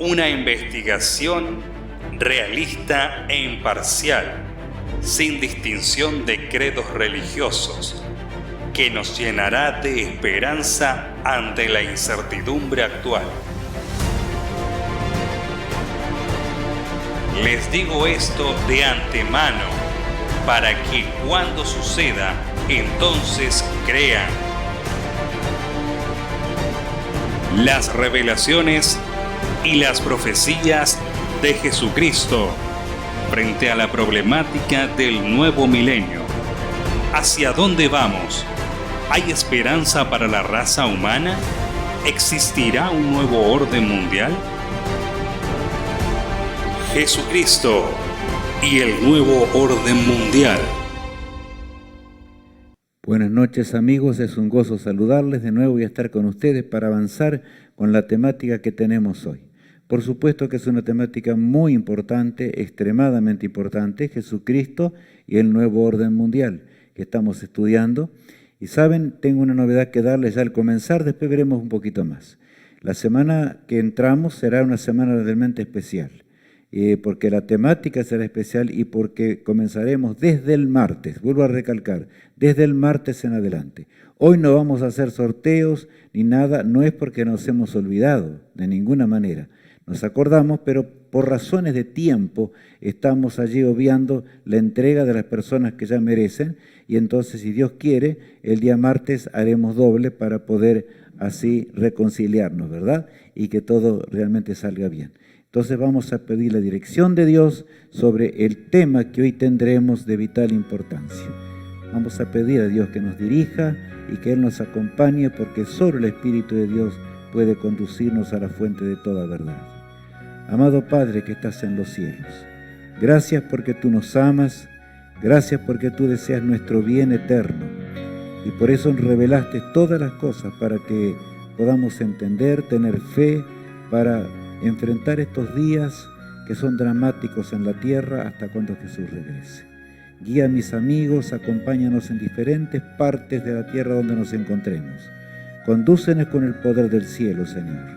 una investigación realista e imparcial, sin distinción de credos religiosos, que nos llenará de esperanza ante la incertidumbre actual. Les digo esto de antemano, para que cuando suceda, entonces crean. Las revelaciones y las profecías de Jesucristo frente a la problemática del nuevo milenio. ¿Hacia dónde vamos? ¿Hay esperanza para la raza humana? ¿Existirá un nuevo orden mundial? Jesucristo y el nuevo orden mundial. Buenas noches, amigos, es un gozo saludarles. De nuevo voy a estar con ustedes para avanzar con la temática que tenemos hoy. Por supuesto que es una temática muy importante, extremadamente importante, Jesucristo y el nuevo orden mundial que estamos estudiando. Y saben, tengo una novedad que darles ya al comenzar, después veremos un poquito más. La semana que entramos será una semana realmente especial. Porque la temática será especial y porque comenzaremos desde el martes, vuelvo a recalcar, desde el martes en adelante. Hoy no vamos a hacer sorteos ni nada, no es porque nos hemos olvidado, de ninguna manera. Nos acordamos, pero por razones de tiempo estamos allí obviando la entrega de las personas que ya merecen y entonces, si Dios quiere, el día martes haremos doble para poder así reconciliarnos, ¿verdad? Y que todo realmente salga bien. Entonces vamos a pedir la dirección de Dios sobre el tema que hoy tendremos de vital importancia. Vamos a pedir a Dios que nos dirija y que Él nos acompañe porque solo el Espíritu de Dios puede conducirnos a la fuente de toda verdad. Amado Padre que estás en los cielos, gracias porque tú nos amas, gracias porque tú deseas nuestro bien eterno y por eso revelaste todas las cosas para que podamos entender, tener fe, para enfrentar estos días que son dramáticos en la tierra hasta cuando Jesús regrese. Guía a mis amigos, acompáñanos en diferentes partes de la tierra donde nos encontremos. Condúcenos con el poder del cielo, Señor,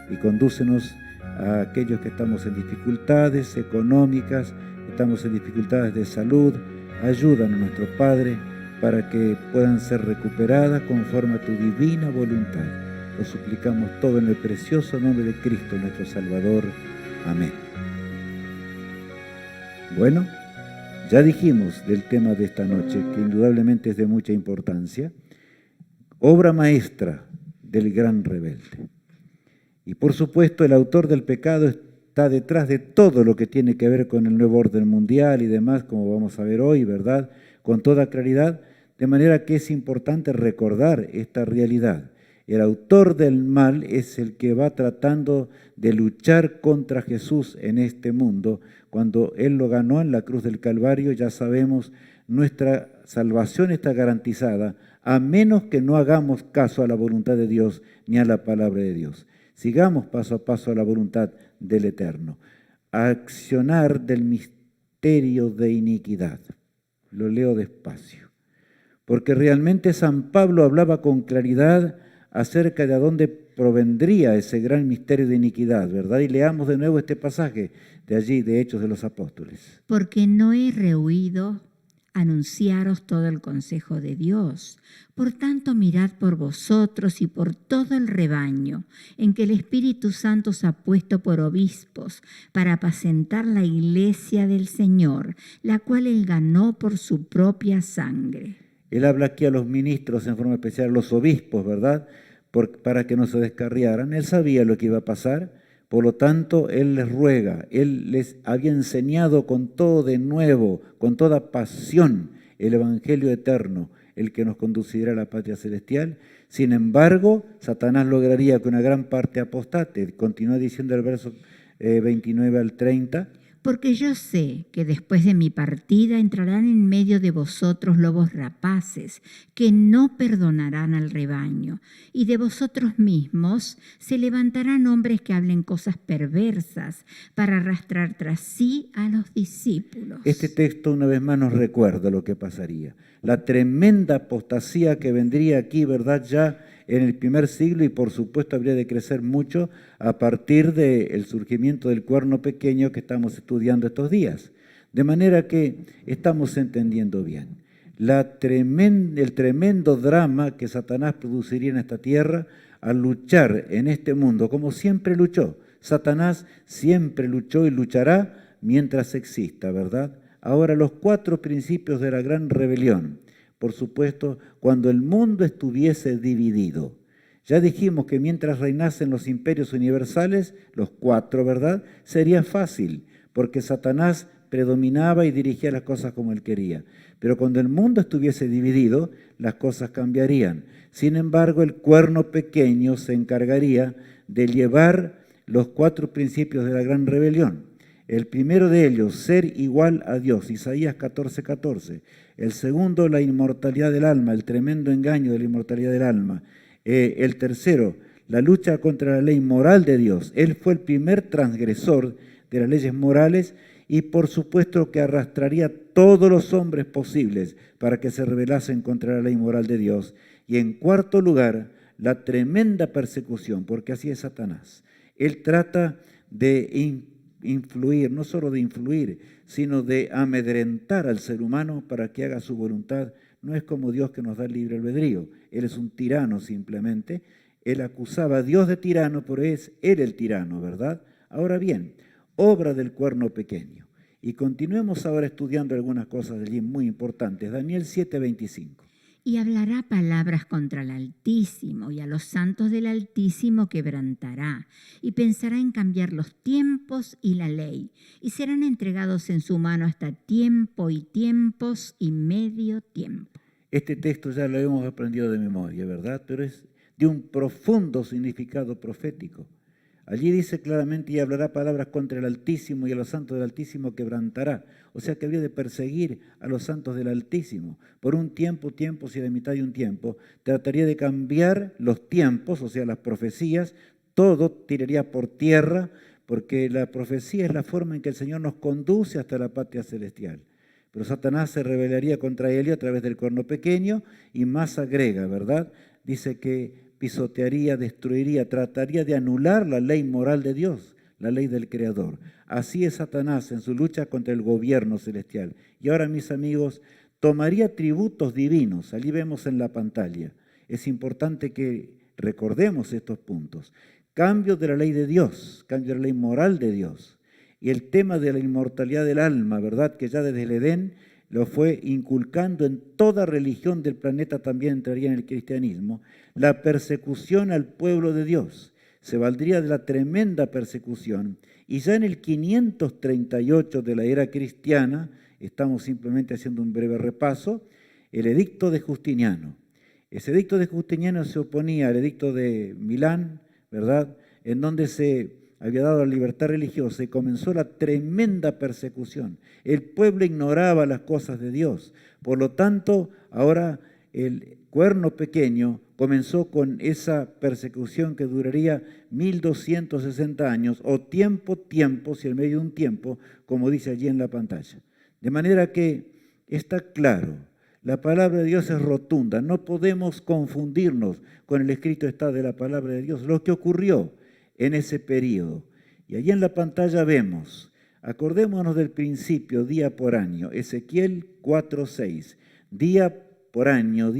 y condúcenos a aquellos que estamos en dificultades económicas, estamos en dificultades de salud. Ayúdanos, nuestro Padre, para que puedan ser recuperadas conforme a tu divina voluntad. Lo suplicamos todo en el precioso nombre de Cristo, nuestro Salvador. Amén. Bueno, ya dijimos del tema de esta noche, que indudablemente es de mucha importancia. Obra maestra del gran rebelde. Y por supuesto, el autor del pecado está detrás de todo lo que tiene que ver con el nuevo orden mundial y demás, como vamos a ver hoy, ¿verdad? Con toda claridad, de manera que es importante recordar esta realidad. El autor del mal es el que va tratando de luchar contra Jesús en este mundo. Cuando Él lo ganó en la cruz del Calvario, ya sabemos, nuestra salvación está garantizada, a menos que no hagamos caso a la voluntad de Dios ni a la palabra de Dios. Sigamos paso a paso a la voluntad del Eterno. Accionar del misterio de iniquidad. Lo leo despacio. Porque realmente San Pablo hablaba con claridad acerca de a dónde provendría ese gran misterio de iniquidad, ¿verdad? Y leamos de nuevo este pasaje de allí, de Hechos de los Apóstoles. Porque no he rehuido anunciaros todo el consejo de Dios. Por tanto, mirad por vosotros y por todo el rebaño, en que el Espíritu Santo os ha puesto por obispos, para apacentar la iglesia del Señor, la cual Él ganó por su propia sangre. Él habla aquí a los ministros, en forma especial a los obispos, ¿verdad? Para que no se descarriaran. Él sabía lo que iba a pasar, por lo tanto, Él les ruega. Él les había enseñado con todo de nuevo, con toda pasión, el Evangelio eterno, el que nos conducirá a la patria celestial. Sin embargo, Satanás lograría que una gran parte apostate. Continúa diciendo el verso 29 al 30. Porque yo sé que después de mi partida entrarán en medio de vosotros lobos rapaces, que no perdonarán al rebaño, y de vosotros mismos se levantarán hombres que hablen cosas perversas para arrastrar tras sí a los discípulos. Este texto una vez más nos recuerda lo que pasaría. La tremenda apostasía que vendría aquí, ¿verdad? Ya en el primer siglo y por supuesto habría de crecer mucho a partir del surgimiento del cuerno pequeño que estamos estudiando estos días. De manera que estamos entendiendo bien el tremendo drama que Satanás produciría en esta tierra al luchar en este mundo, como siempre luchó. Satanás siempre luchó y luchará mientras exista, ¿verdad? Ahora, los 4 principios de la gran rebelión. Por supuesto, cuando el mundo estuviese dividido. Ya dijimos que mientras reinasen los imperios universales, los 4, ¿verdad? Sería fácil, porque Satanás predominaba y dirigía las cosas como él quería. Pero cuando el mundo estuviese dividido, las cosas cambiarían. Sin embargo, el cuerno pequeño se encargaría de llevar los 4 principios de la gran rebelión. El primero de ellos, ser igual a Dios, Isaías 14:14. El segundo, la inmortalidad del alma, el tremendo engaño de la inmortalidad del alma. El tercero, la lucha contra la ley moral de Dios. Él fue el primer transgresor de las leyes morales y por supuesto que arrastraría todos los hombres posibles para que se rebelasen contra la ley moral de Dios. Y en cuarto lugar, la tremenda persecución, porque así es Satanás. Él trata de influir, no solo de influir, sino de amedrentar al ser humano para que haga su voluntad. No es como Dios que nos da el libre albedrío. Él es un tirano simplemente. Él acusaba a Dios de tirano, pero es Él el tirano, ¿verdad? Ahora bien, obra del cuerno pequeño. Y continuemos ahora estudiando algunas cosas de allí muy importantes. Daniel 7:25. Y hablará palabras contra el Altísimo, y a los santos del Altísimo quebrantará, y pensará en cambiar los tiempos y la ley, y serán entregados en su mano hasta tiempo y tiempos y medio tiempo. Este texto ya lo hemos aprendido de memoria, ¿verdad? Pero es de un profundo significado profético. Allí dice claramente, y hablará palabras contra el Altísimo, y a los santos del Altísimo quebrantará. O sea que había de perseguir a los santos del Altísimo. Por un tiempo, tiempos y la mitad de un tiempo, trataría de cambiar los tiempos, o sea, las profecías, todo tiraría por tierra, porque la profecía es la forma en que el Señor nos conduce hasta la patria celestial. Pero Satanás se rebelaría contra él a través del cuerno pequeño, y más agrega, ¿verdad? Dice que pisotearía, destruiría, trataría de anular la ley moral de Dios, la ley del Creador. Así es Satanás en su lucha contra el gobierno celestial. Y ahora, mis amigos, tomaría tributos divinos. Allí vemos en la pantalla. Es importante que recordemos estos puntos. Cambio de la ley de Dios, cambio de la ley moral de Dios. Y el tema de la inmortalidad del alma, ¿verdad? Que ya desde el Edén lo fue inculcando en toda religión del planeta, también entraría en el cristianismo. La persecución al pueblo de Dios. Se valdría de la tremenda persecución. Y ya en el 538 de la era cristiana, estamos simplemente haciendo un breve repaso, el edicto de Justiniano. Ese edicto de Justiniano se oponía al edicto de Milán, ¿verdad? En donde se había dado la libertad religiosa y comenzó la tremenda persecución. El pueblo ignoraba las cosas de Dios. Por lo tanto, ahora el cuerno pequeño comenzó con esa persecución que duraría 1260 años, o tiempo, si en medio de un tiempo, como dice allí en la pantalla. De manera que está claro, la palabra de Dios es rotunda, no podemos confundirnos con el escrito está de la palabra de Dios, lo que ocurrió en ese periodo. Y allí en la pantalla vemos, acordémonos del principio, día por año, Ezequiel 4:6, día por año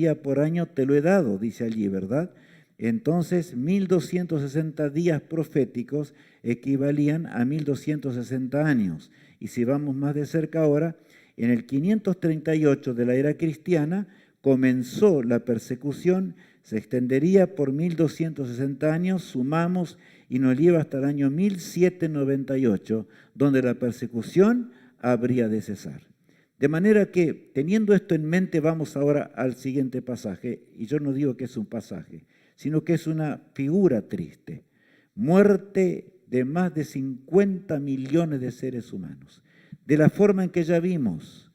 te lo he dado, dice allí, ¿verdad? Entonces, 1260 días proféticos equivalían a 1260 años. Y si vamos más de cerca ahora, en el 538 de la era cristiana comenzó la persecución, se extendería por 1260 años, sumamos y nos lleva hasta el año 1798, donde la persecución habría de cesar. De manera que, teniendo esto en mente, vamos ahora al siguiente pasaje, y yo no digo que es un pasaje, sino que es una figura triste. Muerte de más de 50 millones de seres humanos, de la forma en que ya vimos.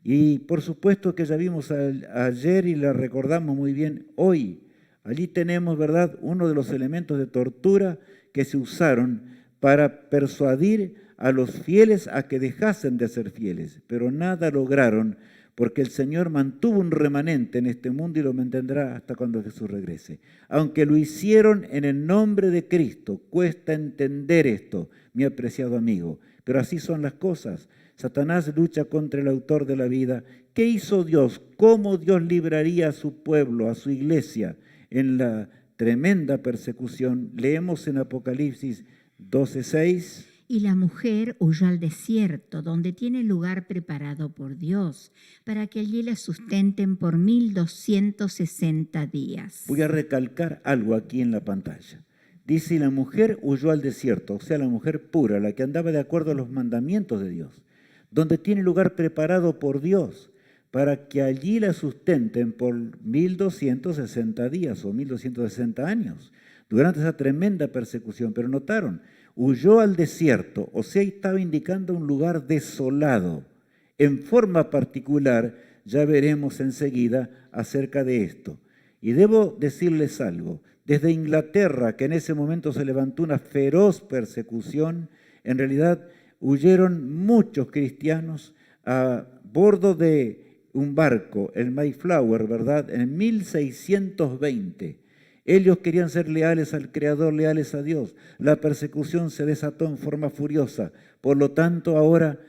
Y por supuesto que ya vimos ayer y la recordamos muy bien hoy. Allí tenemos, ¿verdad?, uno de los elementos de tortura que se usaron para persuadir a los fieles a que dejasen de ser fieles, pero nada lograron, porque el Señor mantuvo un remanente en este mundo y lo mantendrá hasta cuando Jesús regrese. Aunque lo hicieron en el nombre de Cristo, cuesta entender esto, mi apreciado amigo, pero así son las cosas. Satanás lucha contra el autor de la vida. ¿Qué hizo Dios? ¿Cómo Dios libraría a su pueblo, a su iglesia, en la tremenda persecución? Leemos en Apocalipsis 12:6. Y la mujer huyó al desierto, donde tiene lugar preparado por Dios, para que allí la sustenten por 1260 días. Voy a recalcar algo aquí en la pantalla. Dice, y la mujer huyó al desierto, o sea, la mujer pura, la que andaba de acuerdo a los mandamientos de Dios, donde tiene lugar preparado por Dios, para que allí la sustenten por 1260 días o 1260 años, durante esa tremenda persecución. Pero notaron, huyó al desierto, o sea, estaba indicando un lugar desolado. En forma particular, ya veremos enseguida acerca de esto. Y debo decirles algo, desde Inglaterra, que en ese momento se levantó una feroz persecución, en realidad huyeron muchos cristianos a bordo de un barco, el Mayflower, ¿verdad? En 1620. Ellos querían ser leales al Creador, leales a Dios. La persecución se desató en forma furiosa. Por lo tanto, ahora,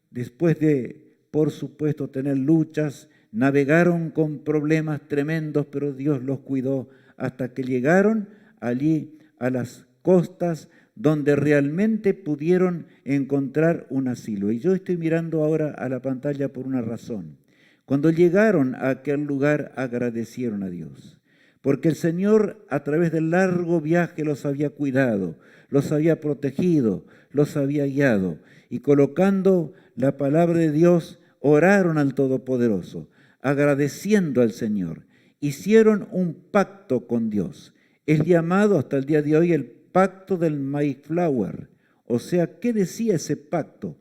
después de, por supuesto, tener luchas, navegaron con problemas tremendos, pero Dios los cuidó hasta que llegaron allí a las costas donde realmente pudieron encontrar un asilo. Y yo estoy mirando ahora a la pantalla por una razón. Cuando llegaron a aquel lugar, agradecieron a Dios, porque el Señor a través del largo viaje los había cuidado, los había protegido, los había guiado. Y colocando la palabra de Dios, oraron al Todopoderoso, agradeciendo al Señor. Hicieron un pacto con Dios. Es llamado hasta el día de hoy el pacto del Mayflower. O sea, ¿qué decía ese pacto?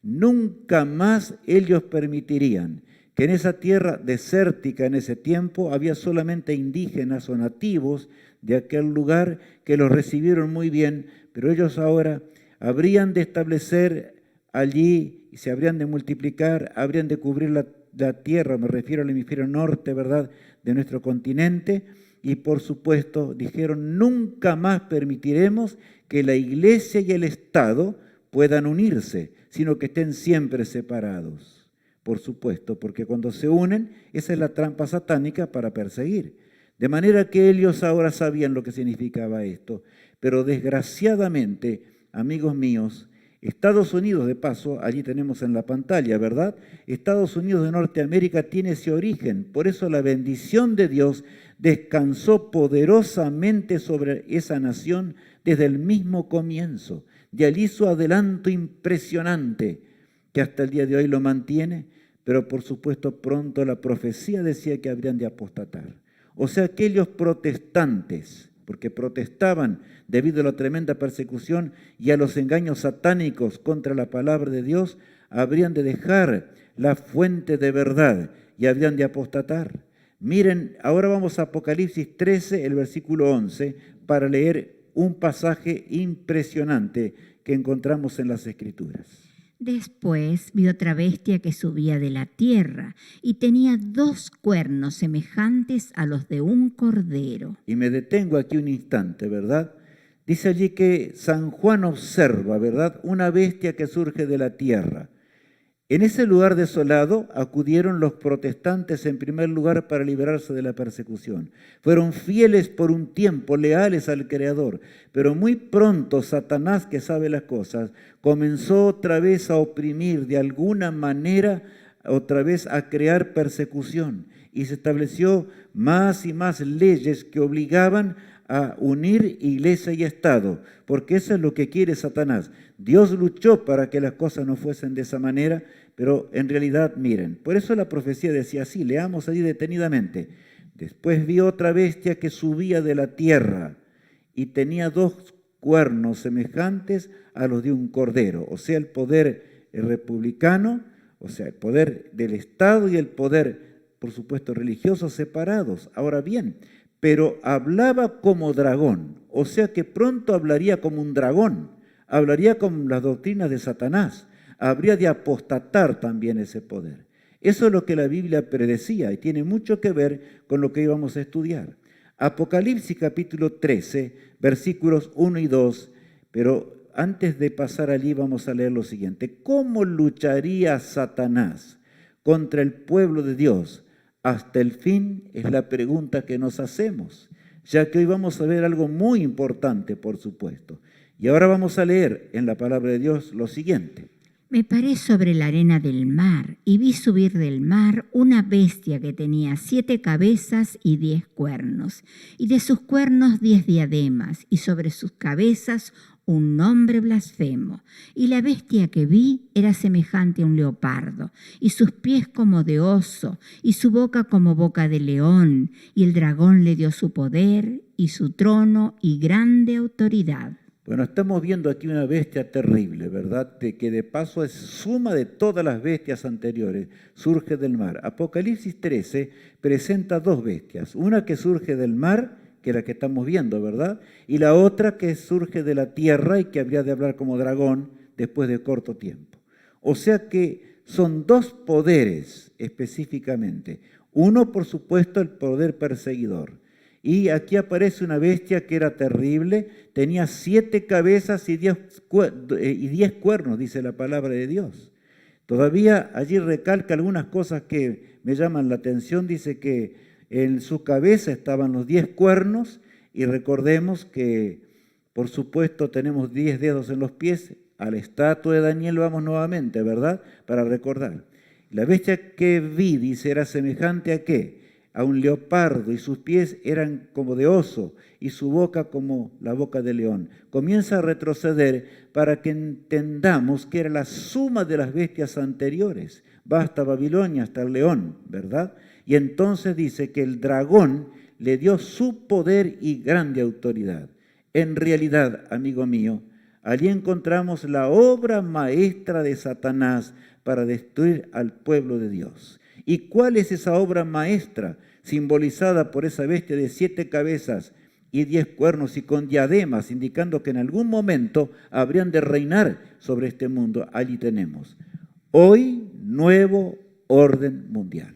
Nunca más ellos permitirían que en esa tierra desértica en ese tiempo había solamente indígenas o nativos de aquel lugar que los recibieron muy bien, pero ellos ahora habrían de establecer allí y se habrían de multiplicar, habrían de cubrir la tierra, me refiero al hemisferio norte, ¿verdad?, de nuestro continente. Y por supuesto dijeron, nunca más permitiremos que la iglesia y el Estado puedan unirse, sino que estén siempre separados. Por supuesto, porque cuando se unen, esa es la trampa satánica para perseguir. De manera que ellos ahora sabían lo que significaba esto. Pero desgraciadamente, amigos míos, Estados Unidos, de paso, allí tenemos en la pantalla, ¿verdad? Estados Unidos de Norteamérica tiene ese origen. Por eso la bendición de Dios descansó poderosamente sobre esa nación desde el mismo comienzo. De allí su adelanto impresionante, que hasta el día de hoy lo mantiene, pero por supuesto pronto la profecía decía que habrían de apostatar. O sea, aquellos protestantes, porque protestaban debido a la tremenda persecución y a los engaños satánicos contra la palabra de Dios, habrían de dejar la fuente de verdad y habrían de apostatar. Miren, ahora vamos a Apocalipsis 13, el versículo 11, para leer un pasaje impresionante que encontramos en las Escrituras. Después vi otra bestia que subía de la tierra y tenía 2 cuernos semejantes a los de un cordero. Y me detengo aquí un instante, ¿verdad? Dice allí que San Juan observa, ¿verdad?, una bestia que surge de la tierra. En ese lugar desolado acudieron los protestantes en primer lugar para librarse de la persecución. Fueron fieles por un tiempo, leales al Creador, pero muy pronto Satanás, que sabe las cosas, comenzó otra vez a oprimir de alguna manera, otra vez a crear persecución. Y se estableció más y más leyes que obligaban a unir iglesia y Estado, porque eso es lo que quiere Satanás. Dios luchó para que las cosas no fuesen de esa manera, pero en realidad, miren, por eso la profecía decía así, leamos ahí detenidamente. Después vi otra bestia que subía de la tierra y tenía 2 cuernos semejantes a los de un cordero, o sea, el poder republicano, o sea, el poder del Estado y el poder, por supuesto, religioso separados. Ahora bien, pero hablaba como dragón, o sea que pronto hablaría como un dragón. hablaría con las doctrinas de Satanás, habría de apostatar también ese poder. Eso es lo que la Biblia predecía y tiene mucho que ver con lo que íbamos a estudiar. Apocalipsis capítulo 13, versículos 1 y 2, pero antes de pasar allí vamos a leer lo siguiente. ¿Cómo lucharía Satanás contra el pueblo de Dios hasta el fin? Es la pregunta que nos hacemos, ya que hoy vamos a ver algo muy importante, por supuesto. Y ahora vamos a leer en la palabra de Dios lo siguiente. Me paré sobre la arena del mar y vi subir del mar una bestia que tenía 7 cabezas y 10 cuernos, y de sus cuernos 10 diademas, y sobre sus cabezas un nombre blasfemo. Y la bestia que vi era semejante a un leopardo, y sus pies como de oso, y su boca como boca de león, y el dragón le dio su poder, y su trono, y grande autoridad. Bueno, estamos viendo aquí una bestia terrible, ¿verdad? Que de paso es suma de todas las bestias anteriores, surge del mar. Apocalipsis 13 presenta 2 bestias, una que surge del mar, que es la que estamos viendo, ¿verdad? Y la otra que surge de la tierra y que habría de hablar como dragón después de corto tiempo. O sea que son 2 poderes específicamente. Uno, por supuesto, el poder perseguidor. Y aquí aparece una bestia que era terrible, tenía 7 cabezas y 10 cuernos, dice la palabra de Dios. Todavía allí recalca algunas cosas que me llaman la atención, dice que en su cabeza estaban los 10 cuernos y recordemos que, por supuesto, tenemos 10 dedos en los pies. A la estatua de Daniel vamos nuevamente, ¿verdad? Para recordar. La bestia que vi, dice, era semejante a ¿qué? A un leopardo, y sus pies eran como de oso, y su boca como la boca de león. Comienza a retroceder para que entendamos que era la suma de las bestias anteriores. Va hasta Babilonia, hasta el león, ¿verdad? Y entonces dice que el dragón le dio su poder y grande autoridad. En realidad, amigo mío, allí encontramos la obra maestra de Satanás para destruir al pueblo de Dios. ¿Y cuál es esa obra maestra simbolizada por esa bestia de 7 cabezas y 10 cuernos y con diademas, indicando que en algún momento habrían de reinar sobre este mundo? Allí tenemos. Hoy, nuevo orden mundial.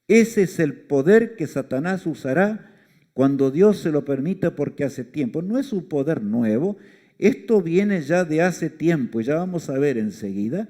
Ese es el poder que Satanás usará cuando Dios se lo permita, porque hace tiempo. No es un poder nuevo, esto viene ya de hace tiempo y ya vamos a ver enseguida.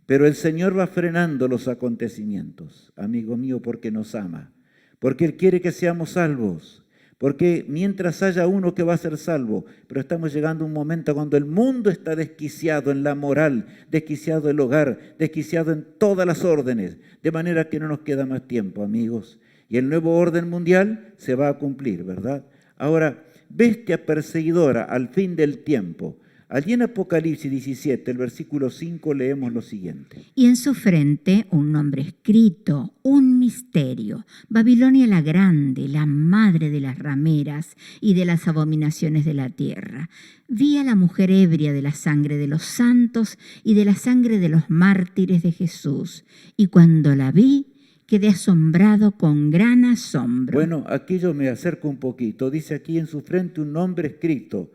Pero el Señor va frenando los acontecimientos, amigo mío, porque nos ama, porque Él quiere que seamos salvos, porque mientras haya uno que va a ser salvo, pero estamos llegando a un momento cuando el mundo está desquiciado en la moral, desquiciado en el hogar, desquiciado en todas las órdenes, de manera que no nos queda más tiempo, amigos, y el nuevo orden mundial se va a cumplir, ¿verdad? Ahora, bestia perseguidora al fin del tiempo. Allí en Apocalipsis 17, el versículo 5, leemos lo siguiente. Y en su frente un nombre escrito, un misterio. Babilonia la grande, la madre de las rameras y de las abominaciones de la tierra. Vi a la mujer ebria de la sangre de los santos y de la sangre de los mártires de Jesús. Y cuando la vi, quedé asombrado con gran asombro. Bueno, aquí yo me acerco un poquito. Dice aquí en su frente un nombre escrito.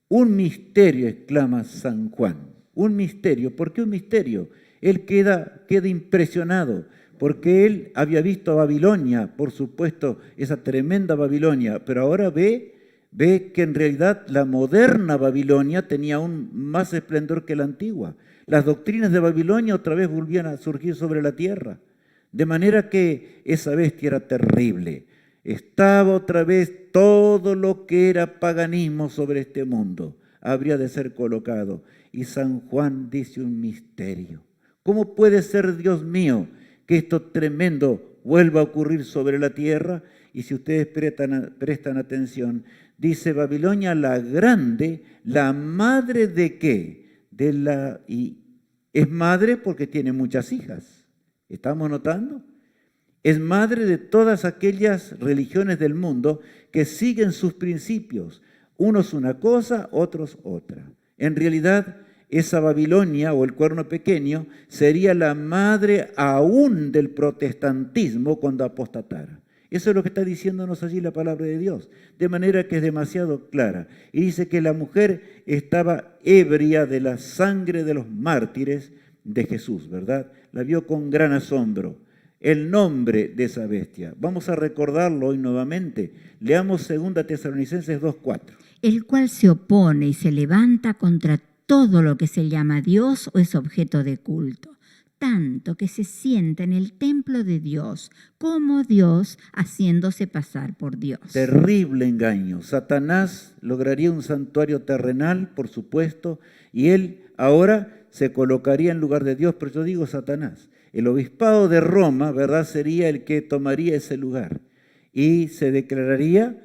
Un misterio, exclama San Juan. Un misterio. ¿Por qué un misterio? Él queda impresionado, porque él había visto a Babilonia, por supuesto, esa tremenda Babilonia, pero ahora ve que en realidad la moderna Babilonia tenía aún más esplendor que la antigua. Las doctrinas de Babilonia otra vez volvían a surgir sobre la tierra, de manera que esa bestia era terrible. Estaba otra vez todo lo que era paganismo sobre este mundo, habría de ser colocado. Y San Juan dice un misterio. ¿Cómo puede ser, Dios mío, que esto tremendo vuelva a ocurrir sobre la tierra? Y si ustedes prestan atención, dice Babilonia la grande, la madre de qué? Y es madre porque tiene muchas hijas. ¿Estamos notando? Es madre de todas aquellas religiones del mundo que siguen sus principios. Unos una cosa, otros otra. En realidad, esa Babilonia o el cuerno pequeño sería la madre aún del protestantismo cuando apostatara. Eso es lo que está diciéndonos allí la palabra de Dios, de manera que es demasiado clara. Y dice que la mujer estaba ebria de la sangre de los mártires de Jesús, ¿verdad? La vio con gran asombro. El nombre de esa bestia. Vamos a recordarlo hoy nuevamente. Leamos 2 Tesalonicenses 2:4. El cual se opone y se levanta contra todo lo que se llama Dios o es objeto de culto, tanto que se sienta en el templo de Dios como Dios haciéndose pasar por Dios. Terrible engaño. Satanás lograría un santuario terrenal, por supuesto, y él ahora se colocaría en lugar de Dios, pero yo digo Satanás. El obispado de Roma, ¿verdad?, sería el que tomaría ese lugar y se declararía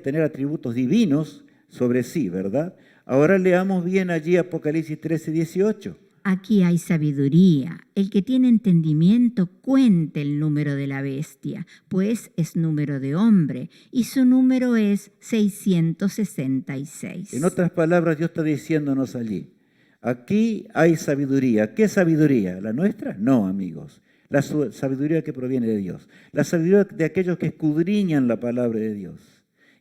tener atributos divinos sobre sí, ¿verdad? Ahora leamos bien allí Apocalipsis 13:18. Aquí hay sabiduría. El que tiene entendimiento cuente el número de la bestia, pues es número de hombre, y su número es 666. En otras palabras, Dios está diciéndonos allí, aquí hay sabiduría. ¿Qué sabiduría? ¿La nuestra? No, amigos. La sabiduría que proviene de Dios. La sabiduría de aquellos que escudriñan la palabra de Dios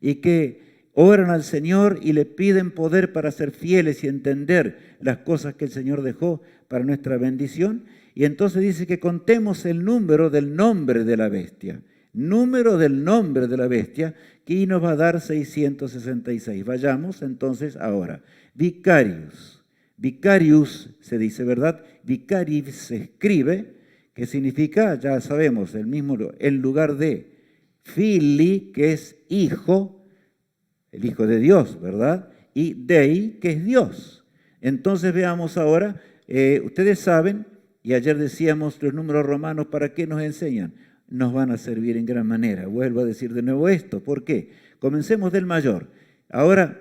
y que oran al Señor y le piden poder para ser fieles y entender las cosas que el Señor dejó para nuestra bendición. Y entonces dice que contemos el número del nombre de la bestia. Número del nombre de la bestia, que nos va a dar 666. Vayamos entonces ahora. Vicarius. Vicarius se dice, ¿verdad? Vicarius se escribe, que significa, ya sabemos, el lugar de Fili, que es hijo, el Hijo de Dios, ¿verdad? Y Dei, que es Dios. Entonces veamos ahora, ustedes saben, y ayer decíamos los números romanos, ¿para qué nos enseñan? Nos van a servir en gran manera. Vuelvo a decir de nuevo esto. ¿Por qué? Comencemos del mayor. Ahora,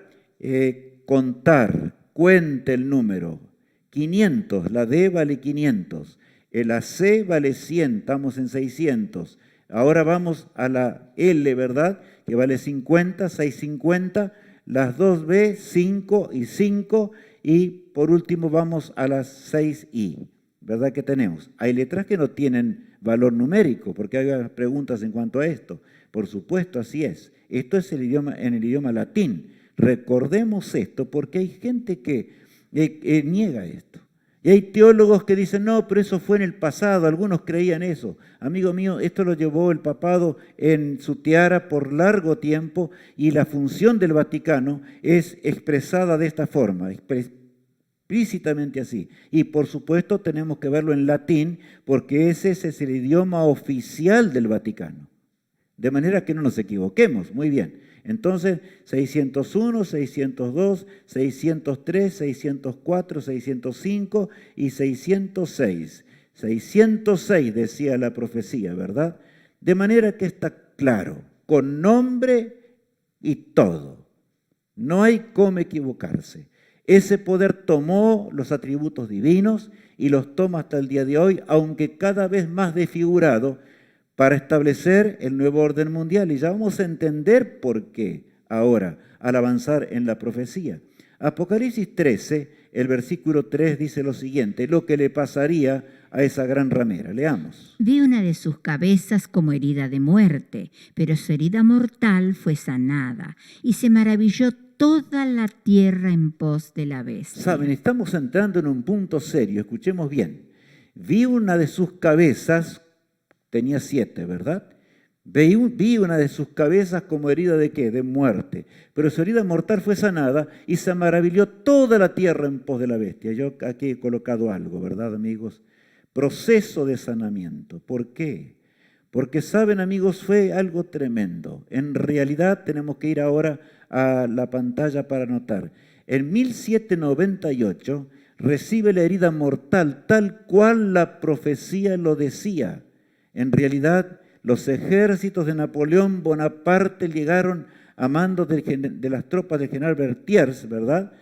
contar, cuente el número. 500, la D vale 500. La C vale 100, estamos en 600. Ahora vamos a la L, ¿verdad?, que vale 50, 650, las 2B, 5 y 5, y por último vamos a las 6I, ¿verdad?, que tenemos. Hay letras que no tienen valor numérico, porque hay preguntas en cuanto a esto. Por supuesto, así es. Esto es en el idioma latín. Recordemos esto, porque hay gente que niega esto. Y hay teólogos que dicen, no, pero eso fue en el pasado, algunos creían eso. Amigo mío, esto lo llevó el papado en su tiara por largo tiempo y la función del Vaticano es expresada de esta forma, explícitamente así. Y por supuesto tenemos que verlo en latín porque ese es el idioma oficial del Vaticano. De manera que no nos equivoquemos, muy bien. Entonces, 601, 602, 603, 604, 605 y 606. 606 decía la profecía, ¿verdad? De manera que está claro, con nombre y todo. No hay cómo equivocarse. Ese poder tomó los atributos divinos y los toma hasta el día de hoy, aunque cada vez más desfigurado, para establecer el nuevo orden mundial. Y ya vamos a entender por qué ahora, al avanzar en la profecía. Apocalipsis 13, el versículo 3 dice lo siguiente, lo que le pasaría a esa gran ramera. Leamos. Vi una de sus cabezas como herida de muerte, pero su herida mortal fue sanada, y se maravilló toda la tierra en pos de la bestia. Saben, estamos entrando en un punto serio, escuchemos bien. Vi una de sus cabezas, tenía 7, ¿verdad? Vi una de sus cabezas como herida de ¿qué? De muerte. Pero su herida mortal fue sanada y se maravilló toda la tierra en pos de la bestia. Yo aquí he colocado algo, ¿verdad, amigos? Proceso de sanamiento. ¿Por qué? Porque, saben, amigos, fue algo tremendo. En realidad tenemos que ir ahora a la pantalla para notar. En 1798 recibe la herida mortal tal cual la profecía lo decía. En realidad, los ejércitos de Napoleón Bonaparte llegaron a mando de las tropas del general Berthiers, ¿verdad?,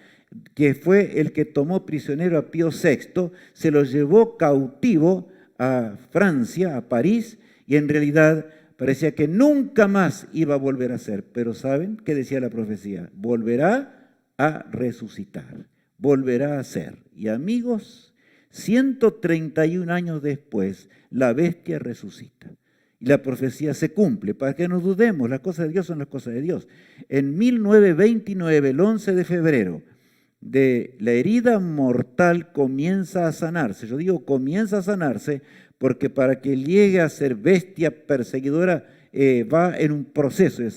que fue el que tomó prisionero a Pío VI, se lo llevó cautivo a Francia, a París, y en realidad parecía que nunca más iba a volver a ser. Pero ¿saben qué decía la profecía? Volverá a resucitar, volverá a ser. Y amigos, 131 años después, la bestia resucita. y la profecía se cumple. Para que no dudemos, las cosas de Dios son las cosas de Dios. En 1929, el 11 de febrero, de la herida mortal comienza a sanarse. Yo digo comienza a sanarse porque para que llegue a ser bestia perseguidora va en un proceso de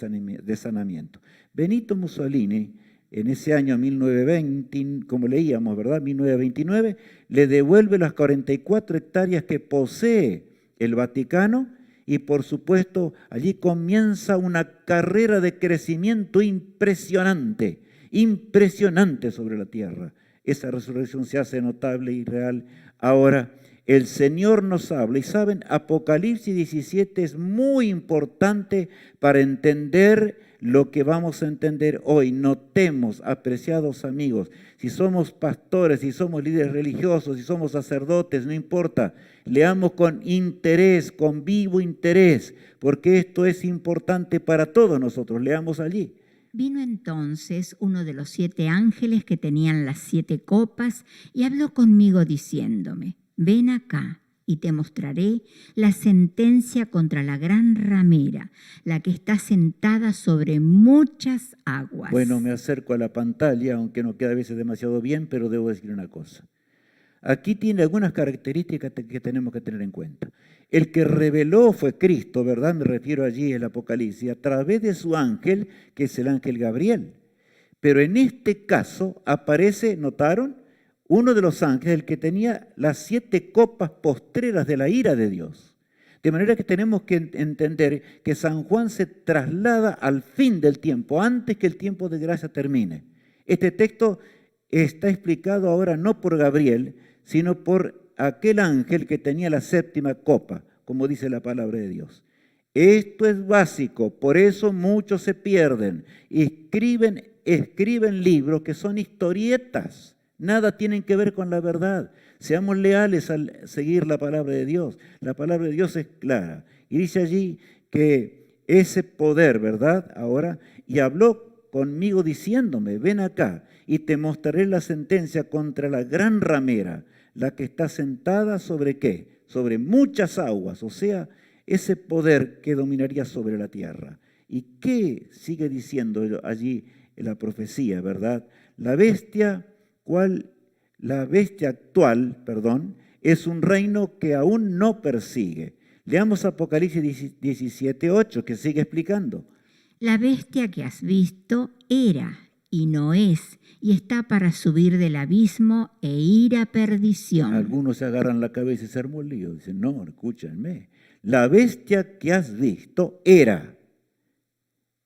sanamiento. Benito Mussolini, en ese año 1920, como leíamos, ¿verdad? 1929, le devuelve las 44 hectáreas que posee el Vaticano y, por supuesto, allí comienza una carrera de crecimiento impresionante sobre la tierra. Esa resurrección se hace notable y real. Ahora, el Señor nos habla. Y saben, Apocalipsis 17 es muy importante para entender lo que vamos a entender hoy. Notemos, apreciados amigos, si somos pastores, si somos líderes religiosos, si somos sacerdotes, no importa. Leamos con interés, con vivo interés, porque esto es importante para todos nosotros. Leamos allí. Vino entonces uno de los 7 ángeles que tenían las 7 copas y habló conmigo diciéndome: ven acá y te mostraré la sentencia contra la gran ramera, la que está sentada sobre muchas aguas. Bueno, me acerco a la pantalla, aunque no queda a veces demasiado bien, pero debo decir una cosa. Aquí tiene algunas características que tenemos que tener en cuenta. El que reveló fue Cristo, ¿verdad? Me refiero allí al Apocalipsis, a través de su ángel, que es el ángel Gabriel. Pero en este caso aparece, ¿notaron? Uno de los ángeles, el que tenía las 7 copas postreras de la ira de Dios. De manera que tenemos que entender que San Juan se traslada al fin del tiempo, antes que el tiempo de gracia termine. Este texto está explicado ahora no por Gabriel, sino por aquel ángel que tenía la 7ª copa, como dice la palabra de Dios. Esto es básico, por eso muchos se pierden y escriben libros que son historietas. Nada tienen que ver con la verdad. Seamos leales al seguir la palabra de Dios. La palabra de Dios es clara. Y dice allí que ese poder, ¿verdad? Ahora, y habló conmigo diciéndome, ven acá y te mostraré la sentencia contra la gran ramera, la que está sentada sobre ¿qué? Sobre muchas aguas, o sea, ese poder que dominaría sobre la tierra. ¿Y qué sigue diciendo allí la profecía, verdad? La bestia actual, es un reino que aún no persigue. Leamos Apocalipsis 17:8, que sigue explicando. La bestia que has visto era y no es, y está para subir del abismo e ir a perdición. Algunos se agarran la cabeza y se armó el lío. Dicen, no, escúchenme. La bestia que has visto era.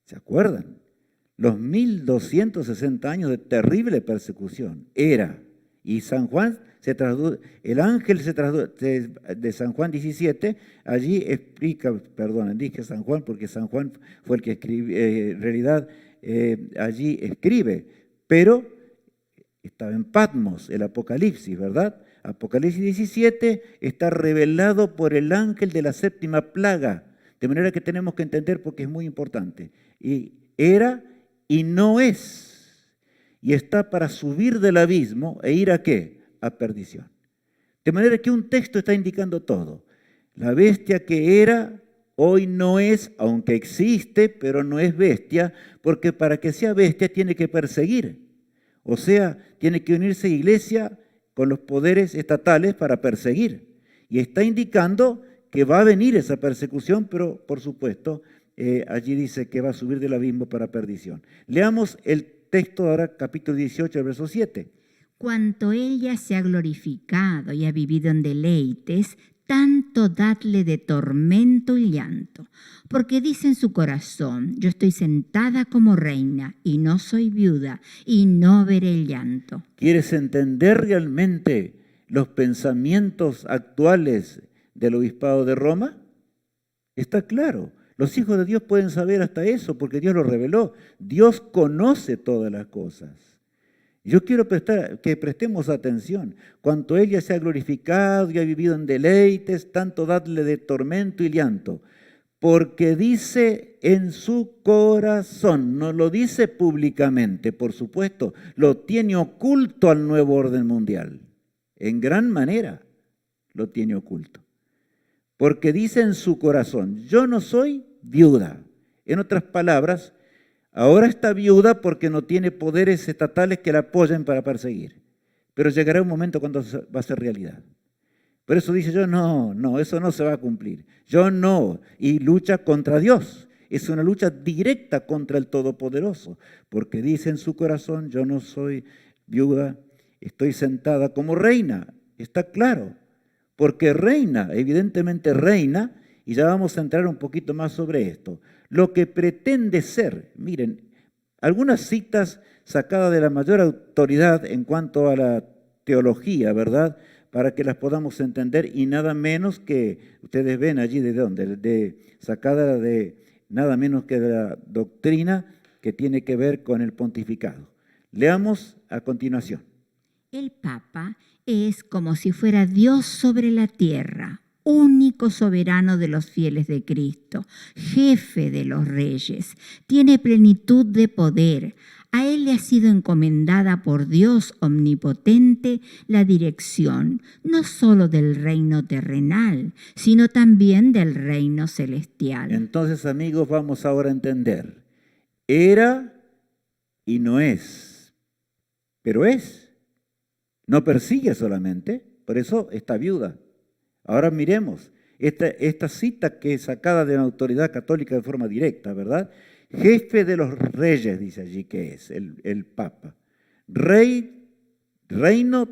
¿Se acuerdan? Los 1260 años de terrible persecución. Era. Y San Juan el ángel de San Juan 17, allí explica, dije San Juan porque San Juan fue el que escribe, en realidad allí escribe, pero estaba en Patmos, el Apocalipsis, ¿verdad? Apocalipsis 17 está revelado por el ángel de la 7ª plaga, de manera que tenemos que entender porque es muy importante. Y era y no es, y está para subir del abismo e ir a ¿qué? A perdición. De manera que un texto está indicando todo. La bestia que era, hoy no es, aunque existe, pero no es bestia, porque para que sea bestia tiene que perseguir. O sea, tiene que unirse a iglesia con los poderes estatales para perseguir. Y está indicando que va a venir esa persecución, pero por supuesto, allí dice que va a subir del abismo para perdición. Leamos el texto ahora, capítulo 18, verso 7. Cuanto ella se ha glorificado y ha vivido en deleites, tanto dadle de tormento y llanto, porque dice en su corazón, yo estoy sentada como reina y no soy viuda y no veré el llanto. ¿Quieres entender realmente los pensamientos actuales del obispado de Roma? Está claro. Los hijos de Dios pueden saber hasta eso porque Dios lo reveló. Dios conoce todas las cosas. Yo quiero que prestemos atención. Cuanto ella se ha glorificado y ha vivido en deleites, tanto dadle de tormento y llanto. Porque dice en su corazón, no lo dice públicamente, por supuesto, lo tiene oculto al nuevo orden mundial. En gran manera lo tiene oculto. porque dice en su corazón, yo no soy viuda. En otras palabras, ahora está viuda porque no tiene poderes estatales que la apoyen para perseguir. Pero llegará un momento cuando va a ser realidad. Por eso dice, yo no, eso no se va a cumplir. Yo no, y lucha contra Dios. Es una lucha directa contra el Todopoderoso, porque dice en su corazón, yo no soy viuda, estoy sentada como reina. Está claro, porque reina, evidentemente reina, y ya vamos a entrar un poquito más sobre esto. Lo que pretende ser, miren, algunas citas sacadas de la mayor autoridad en cuanto a la teología, ¿verdad?, para que las podamos entender, y nada menos que, ustedes ven allí de dónde, sacada de nada menos que de la doctrina que tiene que ver con el pontificado. Leamos a continuación. El Papa es como si fuera Dios sobre la tierra, único soberano de los fieles de Cristo, jefe de los reyes, tiene plenitud de poder. A él le ha sido encomendada por Dios omnipotente la dirección, no solo del reino terrenal, sino también del reino celestial. Entonces, amigos, vamos ahora a entender. Era y no es, pero es. No persigue solamente, por eso está viuda. Ahora miremos esta cita que es sacada de la autoridad católica de forma directa, ¿verdad? Jefe de los reyes, dice allí que es el Papa. Rey, reino,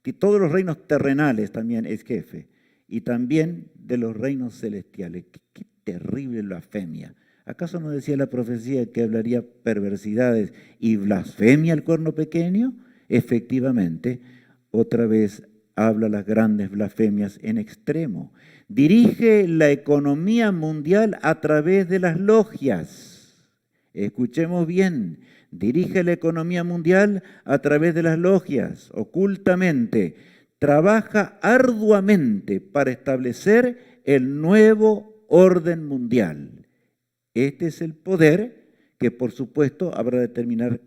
y todos los reinos terrenales también es jefe. Y también de los reinos celestiales. Qué terrible blasfemia. ¿Acaso no decía la profecía que hablaría perversidades y blasfemia al cuerno pequeño? Efectivamente, otra vez habla las grandes blasfemias en extremo. Dirige la economía mundial a través de las logias. Escuchemos bien, dirige la economía mundial a través de las logias, ocultamente. Trabaja arduamente para establecer el nuevo orden mundial. Este es el poder que, por supuesto, habrá de terminar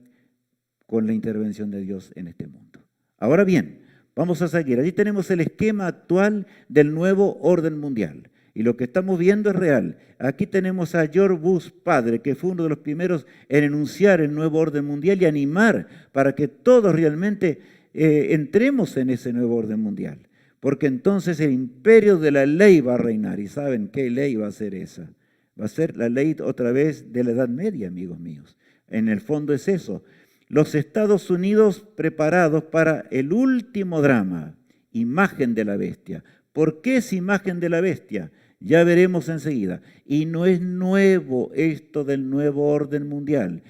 con la intervención de Dios en este mundo. Ahora bien, vamos a seguir. Allí tenemos el esquema actual del nuevo orden mundial. Y lo que estamos viendo es real. Aquí tenemos a George Bush padre, que fue uno de los primeros en enunciar el nuevo orden mundial y animar para que todos realmente entremos en ese nuevo orden mundial. Porque entonces el imperio de la ley va a reinar. ¿Y saben qué ley va a ser esa? Va a ser la ley otra vez de la Edad Media, amigos míos. En el fondo es eso. Los Estados Unidos preparados para el último drama, imagen de la bestia. ¿Por qué es imagen de la bestia? Ya veremos enseguida. Y no es nuevo esto del nuevo orden mundial.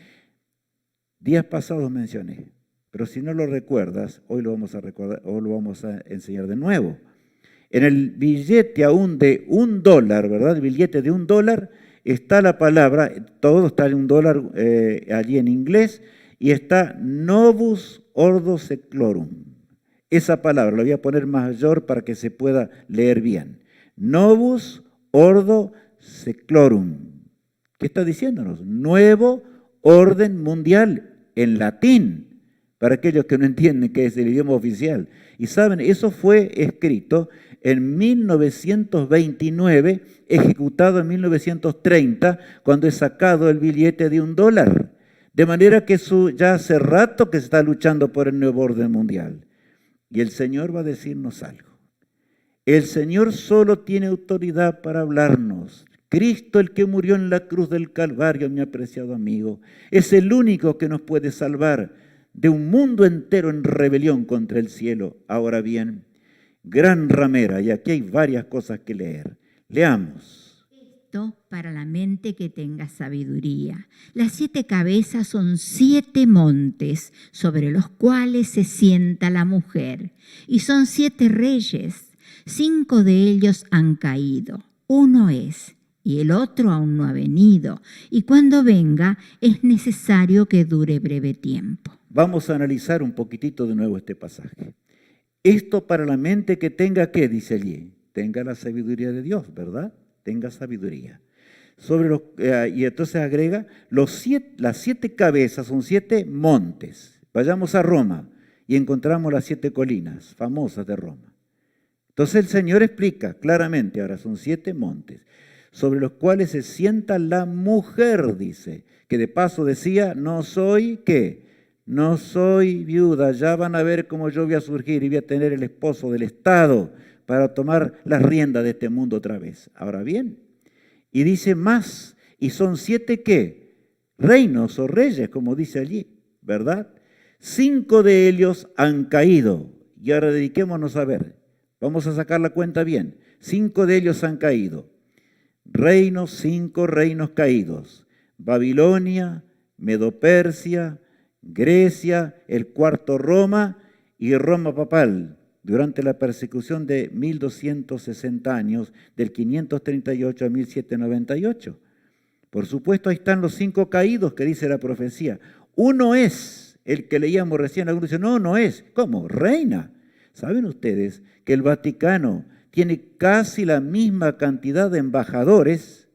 Días pasados mencioné, pero si no lo recuerdas, hoy lo vamos a recordar, o lo vamos a enseñar de nuevo. En el billete aún de $1, ¿verdad? El billete de $1 está la palabra, todo está en $1 allí en inglés, y está Novus Ordo Seclorum. Esa palabra, la voy a poner mayor para que se pueda leer bien. Novus Ordo Seclorum. ¿Qué está diciéndonos? Nuevo orden mundial en latín, para aquellos que no entienden qué es el idioma oficial. Y saben, eso fue escrito en 1929, ejecutado en 1930, cuando es sacado el billete de $1. De manera que ya hace rato que se está luchando por el nuevo orden mundial. Y el Señor va a decirnos algo. El Señor solo tiene autoridad para hablarnos. Cristo, el que murió en la cruz del Calvario, mi apreciado amigo, es el único que nos puede salvar de un mundo entero en rebelión contra el cielo. Ahora bien, gran ramera, y aquí hay varias cosas que leer. Leamos. Para la mente que tenga sabiduría. Las 7 cabezas son 7 montes sobre los cuales se sienta la mujer, y son 7 reyes. 5 de ellos han caído, uno es, y el otro aún no ha venido, y cuando venga es necesario que dure breve tiempo. Vamos a analizar un poquitito de nuevo este pasaje. Esto para la mente que tenga, ¿qué dice allí? Tenga la sabiduría de Dios, ¿verdad? Tenga sabiduría. Y entonces agrega, las 7 cabezas son 7 montes. Vayamos a Roma y encontramos las 7 colinas famosas de Roma. Entonces el Señor explica claramente, ahora son 7 montes, sobre los cuales se sienta la mujer, dice, que de paso decía, no soy, ¿qué? No soy viuda, ya van a ver cómo yo voy a surgir y voy a tener el esposo del Estado para tomar las riendas de este mundo otra vez. Ahora bien, y dice más, y son 7 ¿qué? Reinos o reyes, como dice allí, ¿verdad? 5 de ellos han caído. Y ahora dediquémonos a ver, vamos a sacar la cuenta bien. 5 de ellos han caído. Reinos, 5 reinos caídos. Babilonia, Medo-Persia, Grecia, el cuarto Roma y Roma papal, durante la persecución de 1260 años, del 538 a 1798. Por supuesto, ahí están los 5 caídos que dice la profecía. Uno es el que leíamos recién, algunos dicen, no, no es. ¿Cómo? Reina. ¿Saben ustedes que el Vaticano tiene casi la misma cantidad de embajadores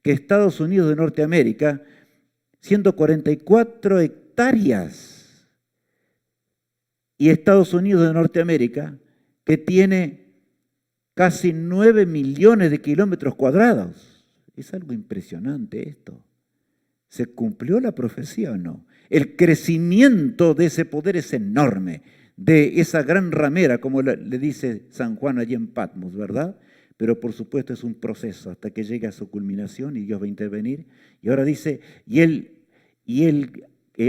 que Estados Unidos de Norteamérica, 144 hectáreas? Y Estados Unidos de Norteamérica, que tiene casi 9 millones de kilómetros cuadrados. Es algo impresionante esto. ¿Se cumplió la profecía o no? El crecimiento de ese poder es enorme, de esa gran ramera, como le dice San Juan allí en Patmos, ¿verdad? Pero por supuesto es un proceso hasta que llegue a su culminación y Dios va a intervenir. Y ahora dice, el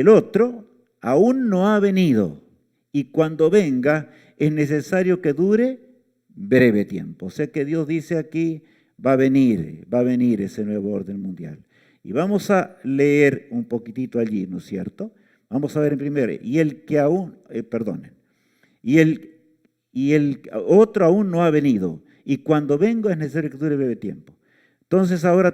otro aún no ha venido, y cuando venga es necesario que dure breve tiempo. O sea que Dios dice aquí, va a venir ese nuevo orden mundial. Y vamos a leer un poquitito allí, ¿no es cierto? Vamos a ver en primero, y el otro aún no ha venido, y cuando venga es necesario que dure breve tiempo. Entonces ahora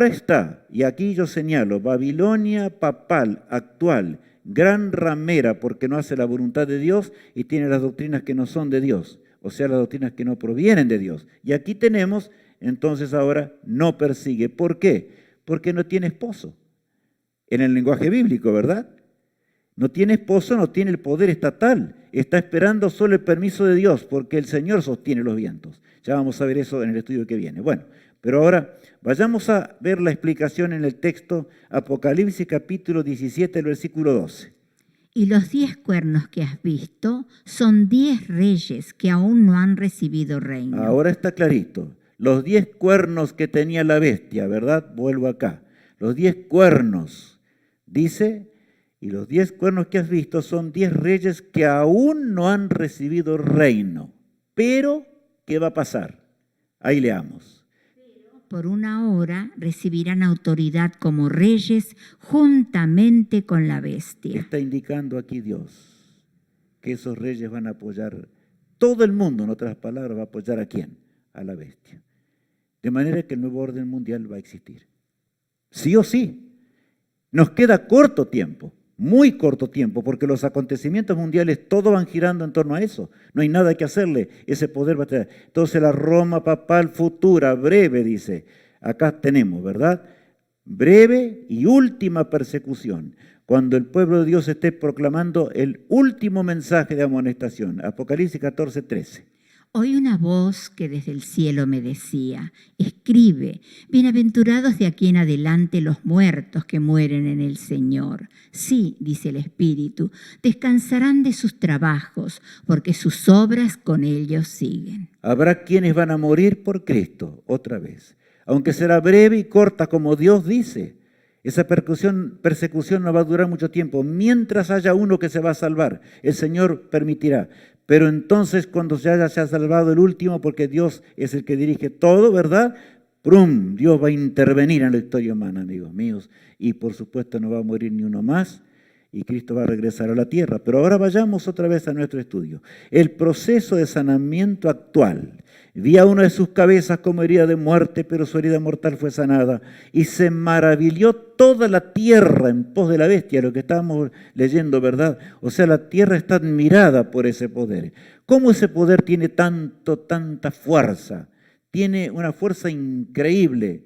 está, y aquí yo señalo, Babilonia papal actual, gran ramera porque no hace la voluntad de Dios y tiene las doctrinas que no son de Dios, o sea, las doctrinas que no provienen de Dios. Y aquí tenemos, entonces ahora, no persigue. ¿Por qué? Porque no tiene esposo. En el lenguaje bíblico, ¿verdad? No tiene esposo, no tiene el poder estatal. Está esperando solo el permiso de Dios, porque el Señor sostiene los vientos. Ya vamos a ver eso en el estudio que viene. Bueno, pero ahora vayamos a ver la explicación en el texto Apocalipsis capítulo 17, el versículo 12. Y los 10 cuernos que has visto son 10 reyes que aún no han recibido reino. Ahora está clarito. Los 10 cuernos que tenía la bestia, ¿verdad? Vuelvo acá. Los 10 cuernos, dice, y los 10 cuernos que has visto son 10 reyes que aún no han recibido reino. Pero, ¿qué va a pasar? Ahí leamos. Por una hora recibirán autoridad como reyes juntamente con la bestia. Está indicando aquí Dios que esos reyes van a apoyar, todo el mundo, en otras palabras, va a apoyar ¿a quién? A la bestia. De manera que el nuevo orden mundial va a existir. Sí o sí. Nos queda corto tiempo, muy corto tiempo, porque los acontecimientos mundiales todos van girando en torno a eso. No hay nada que hacerle, ese poder va a tener. Entonces la Roma papal futura, breve, dice, acá tenemos, ¿verdad? Breve y última persecución, cuando el pueblo de Dios esté proclamando el último mensaje de amonestación. Apocalipsis 14, 13. Oí una voz que desde el cielo me decía, escribe, bienaventurados de aquí en adelante los muertos que mueren en el Señor. Sí, dice el Espíritu, descansarán de sus trabajos, porque sus obras con ellos siguen. Habrá quienes van a morir por Cristo, otra vez, aunque será breve y corta como Dios dice. Esa persecución no va a durar mucho tiempo. Mientras haya uno que se va a salvar, el Señor permitirá. Pero entonces cuando se haya salvado el último, porque Dios es el que dirige todo, ¿verdad? ¡Prum! Dios va a intervenir en la historia humana, amigos míos. Y por supuesto no va a morir ni uno más y Cristo va a regresar a la tierra. Pero ahora vayamos otra vez a nuestro estudio. El proceso de sanamiento actual. Vi a una de sus cabezas como herida de muerte, pero su herida mortal fue sanada. Y se maravilló toda la tierra en pos de la bestia, lo que estábamos leyendo, ¿verdad? O sea, la tierra está admirada por ese poder. ¿Cómo ese poder tiene tanta fuerza? Tiene una fuerza increíble.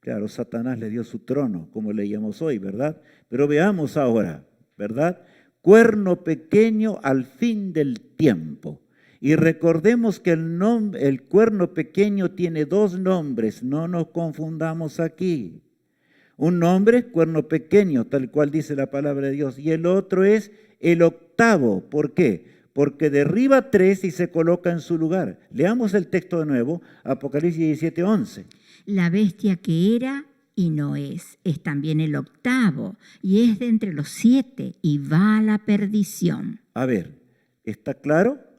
Claro, Satanás le dio su trono, como leíamos hoy, ¿verdad? Pero veamos ahora, ¿verdad? Cuerno pequeño al fin del tiempo. Y recordemos que el cuerno pequeño tiene dos nombres, no nos confundamos aquí. Un nombre es cuerno pequeño, tal cual dice la palabra de Dios, y el otro es el octavo. ¿Por qué? Porque derriba 3 y se coloca en su lugar. Leamos el texto de nuevo, Apocalipsis 17:11. La bestia que era y no es también el octavo, y es de entre los 7, y va a la perdición. A ver, ¿está claro?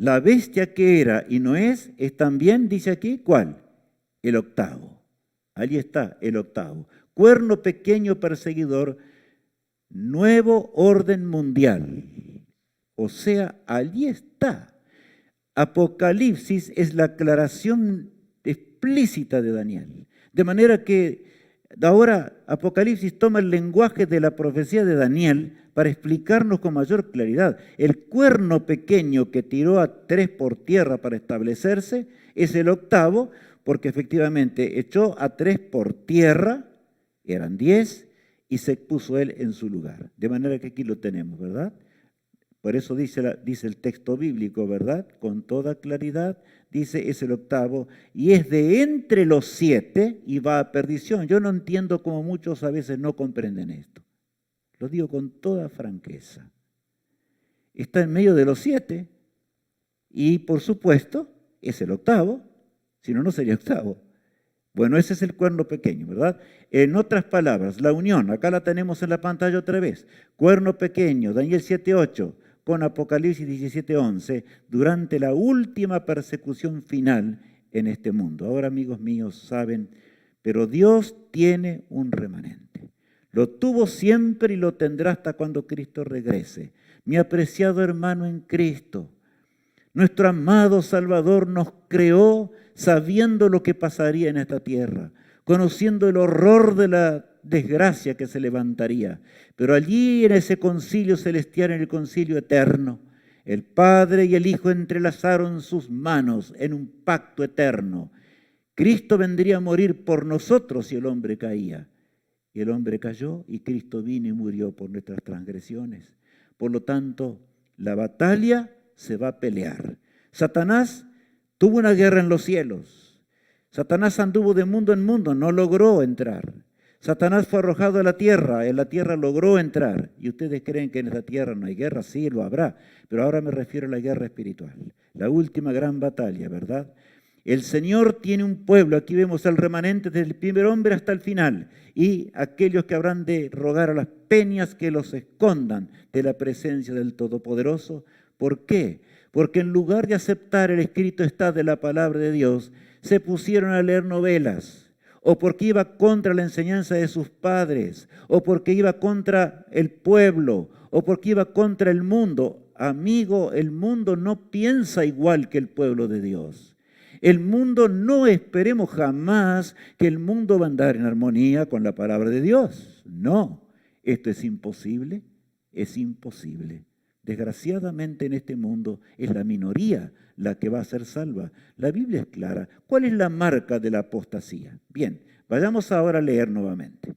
La bestia que era y no es también, dice aquí, ¿cuál? El octavo. Allí está el octavo. Cuerno pequeño perseguidor, nuevo orden mundial. O sea, allí está. Apocalipsis es la aclaración explícita de Daniel. De manera que ahora Apocalipsis toma el lenguaje de la profecía de Daniel para explicarnos con mayor claridad. El cuerno pequeño que tiró a 3 por tierra para establecerse es el octavo, porque efectivamente echó a 3 por tierra, eran 10, y se puso él en su lugar. De manera que aquí lo tenemos, ¿verdad? Por eso dice el texto bíblico, ¿verdad? Con toda claridad, dice, es el octavo, y es de entre los 7 y va a perdición. Yo no entiendo cómo muchos a veces no comprenden esto. Lo digo con toda franqueza. Está en medio de los 7 y, por supuesto, es el octavo, si no, no sería octavo. Bueno, ese es el cuerno pequeño, ¿verdad? En otras palabras, la unión, acá la tenemos en la pantalla otra vez. Cuerno pequeño, Daniel 7:8, con Apocalipsis 17:11, durante la última persecución final en este mundo. Ahora, amigos míos, saben, pero Dios tiene un remanente. Lo tuvo siempre y lo tendrá hasta cuando Cristo regrese. Mi apreciado hermano en Cristo, nuestro amado Salvador nos creó sabiendo lo que pasaría en esta tierra, conociendo el horror de la desgracia que se levantaría. Pero allí en ese concilio celestial, en el concilio eterno, el Padre y el Hijo entrelazaron sus manos en un pacto eterno. Cristo vendría a morir por nosotros si el hombre caía. Y el hombre cayó y Cristo vino y murió por nuestras transgresiones. Por lo tanto, la batalla se va a pelear. Satanás tuvo una guerra en los cielos. Satanás anduvo de mundo en mundo, no logró entrar. Satanás fue arrojado a la tierra, en la tierra logró entrar. ¿Y ustedes creen que en esta tierra no hay guerra? Sí, lo habrá. Pero ahora me refiero a la guerra espiritual. La última gran batalla, ¿verdad? El Señor tiene un pueblo, aquí vemos al remanente desde el primer hombre hasta el final, y aquellos que habrán de rogar a las peñas que los escondan de la presencia del Todopoderoso. ¿Por qué? Porque en lugar de aceptar el escrito está de la palabra de Dios, se pusieron a leer novelas, o porque iba contra la enseñanza de sus padres, o porque iba contra el pueblo, o porque iba contra el mundo. Amigo, el mundo no piensa igual que el pueblo de Dios. El mundo, no esperemos jamás que el mundo va a andar en armonía con la palabra de Dios. No, esto es imposible, es imposible. Desgraciadamente en este mundo es la minoría la que va a ser salva. La Biblia es clara. ¿Cuál es la marca de la apostasía? Bien, vayamos ahora a leer nuevamente.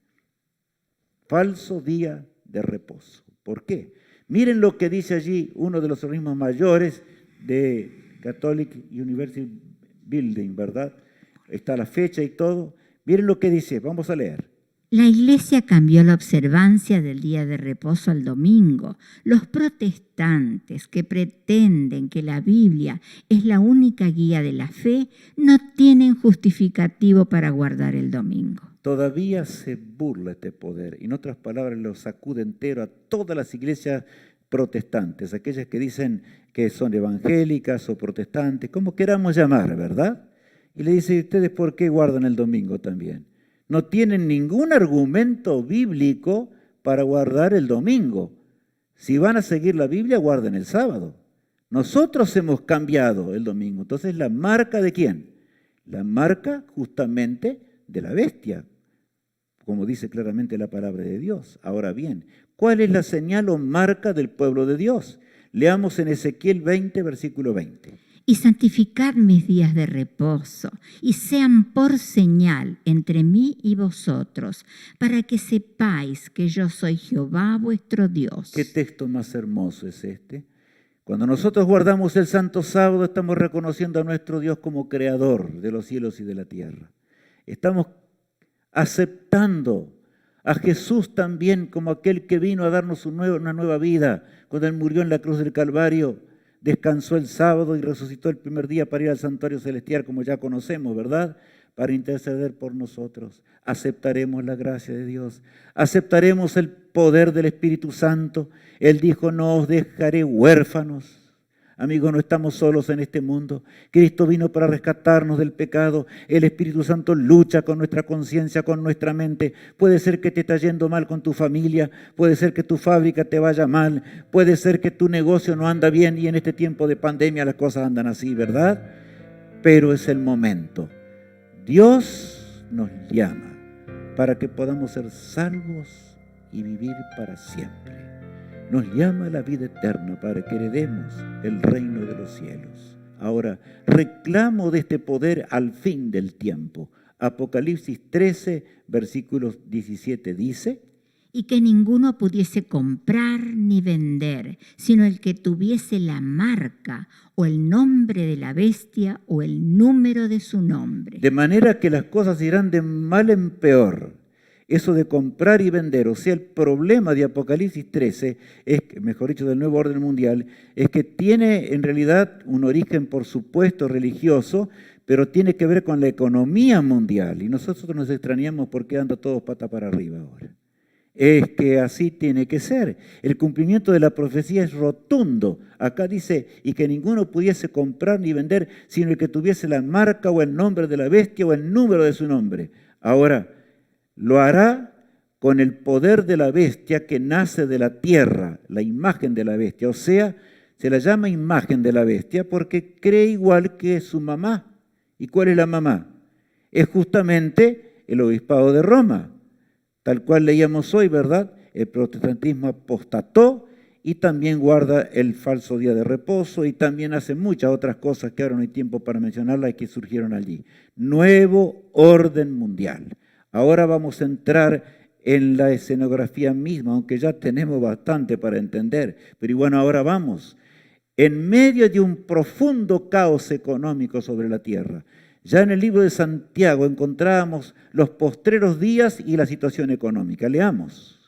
Falso día de reposo. ¿Por qué? Miren lo que dice allí uno de los organismos mayores de Catholic University Building, ¿verdad? Está la fecha y todo. Miren lo que dice, vamos a leer. La Iglesia cambió la observancia del día de reposo al domingo. Los protestantes que pretenden que la Biblia es la única guía de la fe no tienen justificativo para guardar el domingo. Todavía se burla este poder. En otras palabras, lo sacude entero a todas las iglesias protestantes, aquellas que dicen que son evangélicas o protestantes, como queramos llamar, ¿verdad? Y le dice, ¿ustedes por qué guardan el domingo también? No tienen ningún argumento bíblico para guardar el domingo. Si van a seguir la Biblia, guarden el sábado. Nosotros hemos cambiado el domingo. Entonces, ¿la marca de quién? La marca justamente de la bestia, como dice claramente la palabra de Dios. Ahora bien, ¿cuál es la señal o marca del pueblo de Dios? Leamos en Ezequiel 20, versículo 20. Y santificad mis días de reposo, y sean por señal entre mí y vosotros, para que sepáis que yo soy Jehová vuestro Dios. ¿Qué texto más hermoso es este? Cuando nosotros guardamos el Santo Sábado, estamos reconociendo a nuestro Dios como creador de los cielos y de la tierra. Estamos aceptando a Jesús también como aquel que vino a darnos una nueva vida. Cuando Él murió en la cruz del Calvario, descansó el sábado y resucitó el primer día para ir al santuario celestial, como ya conocemos, ¿verdad? Para interceder por nosotros. Aceptaremos la gracia de Dios, aceptaremos el poder del Espíritu Santo. Él dijo, no os dejaré huérfanos. Amigos, no estamos solos en este mundo. Cristo vino para rescatarnos del pecado. El Espíritu Santo lucha con nuestra conciencia, con nuestra mente. Puede ser que te está yendo mal con tu familia, puede ser que tu fábrica te vaya mal, puede ser que tu negocio no anda bien y en este tiempo de pandemia las cosas andan así, ¿verdad? Pero es el momento. Dios nos llama para que podamos ser salvos y vivir para siempre. Nos llama a la vida eterna para que heredemos el reino de los cielos. Ahora, reclamo de este poder al fin del tiempo. Apocalipsis 13, versículos 17 dice: y que ninguno pudiese comprar ni vender, sino el que tuviese la marca o el nombre de la bestia o el número de su nombre. De manera que las cosas irán de mal en peor. Eso de comprar y vender, o sea, el problema de Apocalipsis 13, mejor dicho, del nuevo orden mundial, es que tiene en realidad un origen, por supuesto, religioso, pero tiene que ver con la economía mundial. Y nosotros nos extrañamos porque anda todos pata para arriba ahora. Es que así tiene que ser. El cumplimiento de la profecía es rotundo. Acá dice, y que ninguno pudiese comprar ni vender, sino el que tuviese la marca o el nombre de la bestia o el número de su nombre. Ahora, lo hará con el poder de la bestia que nace de la tierra, la imagen de la bestia. O sea, se la llama imagen de la bestia porque cree igual que su mamá. ¿Y cuál es la mamá? Es justamente el obispado de Roma, tal cual leíamos hoy, ¿verdad? El protestantismo apostató y también guarda el falso día de reposo y también hace muchas otras cosas que ahora no hay tiempo para mencionarlas y que surgieron allí. Nuevo orden mundial. Ahora vamos a entrar en la escenografía misma, aunque ya tenemos bastante para entender. Pero bueno, ahora vamos. En medio de un profundo caos económico sobre la tierra, ya en el libro de Santiago encontramos los postreros días y la situación económica. Leamos.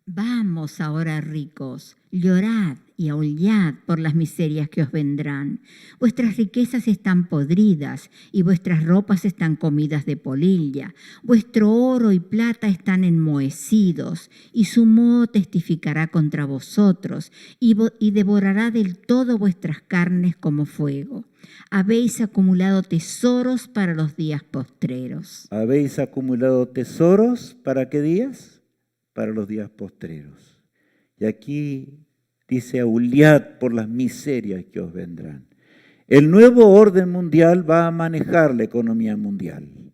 Vamos ahora, ricos, llorad y aullad por las miserias que os vendrán. Vuestras riquezas están podridas y vuestras ropas están comidas de polilla. Vuestro oro y plata están enmohecidos y su moho testificará contra vosotros y devorará del todo vuestras carnes como fuego. Habéis acumulado tesoros para los días postreros. ¿Habéis acumulado tesoros para qué días? Para los días postreros. Y aquí dice, aullad por las miserias que os vendrán. El nuevo orden mundial va a manejar la economía mundial.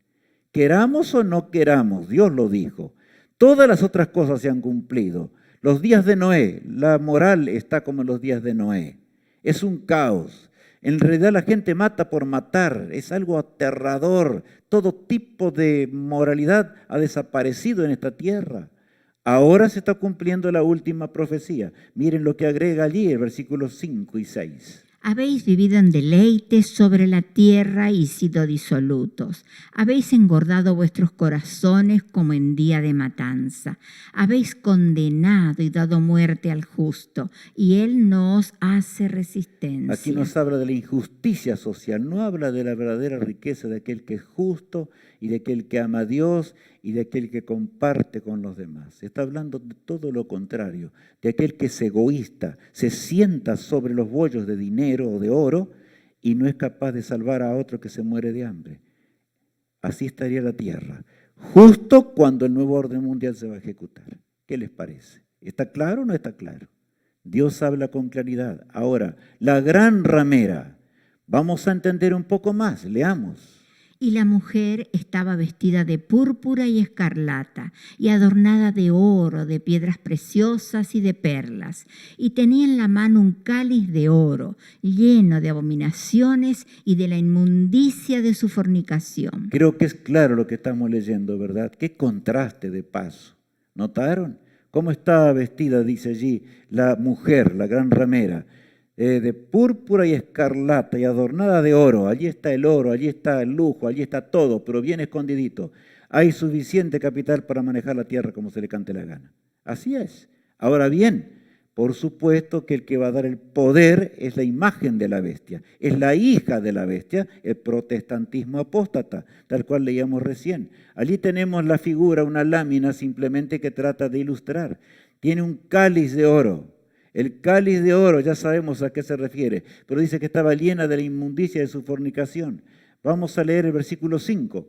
Queramos o no queramos, Dios lo dijo. Todas las otras cosas se han cumplido. Los días de Noé, la moral está como en los días de Noé. Es un caos. En realidad la gente mata por matar, es algo aterrador. Todo tipo de moralidad ha desaparecido en esta tierra. Ahora se está cumpliendo la última profecía. Miren lo que agrega allí el versículos 5 y 6. Habéis vivido en deleites sobre la tierra y sido disolutos. Habéis engordado vuestros corazones como en día de matanza. Habéis condenado y dado muerte al justo, y él no os hace resistencia. Aquí nos habla de la injusticia social, no habla de la verdadera riqueza de aquel que es justo y de aquel que ama a Dios y de aquel que comparte con los demás. Está hablando de todo lo contrario, de aquel que es egoísta, se sienta sobre los bollos de dinero o de oro y no es capaz de salvar a otro que se muere de hambre. Así estaría la tierra, justo cuando el nuevo orden mundial se va a ejecutar. ¿Qué les parece? ¿Está claro o no está claro? Dios habla con claridad. Ahora, la gran ramera. Vamos a entender un poco más, leamos. Y la mujer estaba vestida de púrpura y escarlata, y adornada de oro, de piedras preciosas y de perlas, y tenía en la mano un cáliz de oro, lleno de abominaciones y de la inmundicia de su fornicación. Creo que es claro lo que estamos leyendo, ¿verdad? Qué contraste de paso. ¿Notaron? ¿Cómo estaba vestida, dice allí, la mujer, la gran ramera? de púrpura y escarlata y adornada de oro. Allí está el oro, allí está el lujo, allí está todo, pero bien escondidito. Hay suficiente capital para manejar la tierra como se le cante la gana. Así es. Ahora bien, por supuesto que el que va a dar el poder es la imagen de la bestia, es la hija de la bestia, el protestantismo apóstata, tal cual leíamos recién. Allí tenemos la figura, una lámina simplemente que trata de ilustrar. Tiene un cáliz de oro. El cáliz de oro, ya sabemos a qué se refiere, pero dice que estaba llena de la inmundicia de su fornicación. Vamos a leer el versículo 5.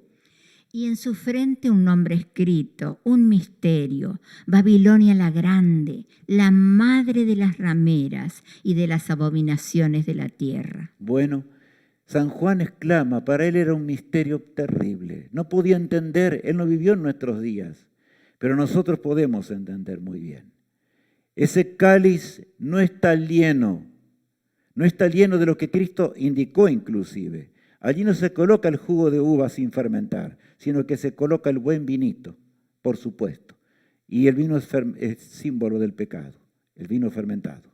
Y en su frente un nombre escrito, un misterio, Babilonia la grande, la madre de las rameras y de las abominaciones de la tierra. Bueno, San Juan exclama, para él era un misterio terrible. No podía entender, él no vivió en nuestros días, pero nosotros podemos entender muy bien. Ese cáliz no está lleno de lo que Cristo indicó inclusive. Allí no se coloca el jugo de uva sin fermentar, sino que se coloca el buen vinito, por supuesto. Y el vino es símbolo del pecado, el vino fermentado.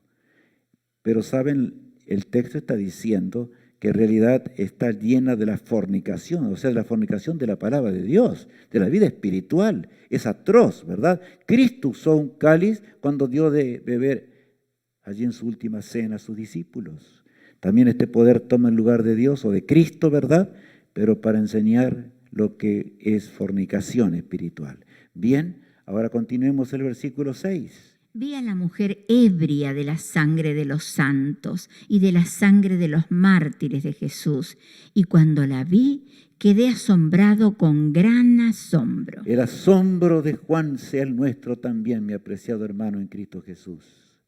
Pero saben, el texto está diciendo que en realidad está llena de la fornicación, o sea, de la fornicación de la palabra de Dios, de la vida espiritual. Es atroz, ¿verdad? Cristo usó un cáliz cuando dio de beber allí en su última cena a sus discípulos. También este poder toma el lugar de Dios o de Cristo, ¿verdad? Pero para enseñar lo que es fornicación espiritual. Bien, ahora continuemos el versículo 6. Vi a la mujer ebria de la sangre de los santos y de la sangre de los mártires de Jesús, y cuando la vi, quedé asombrado con gran asombro. El asombro de Juan sea el nuestro también, mi apreciado hermano en Cristo Jesús.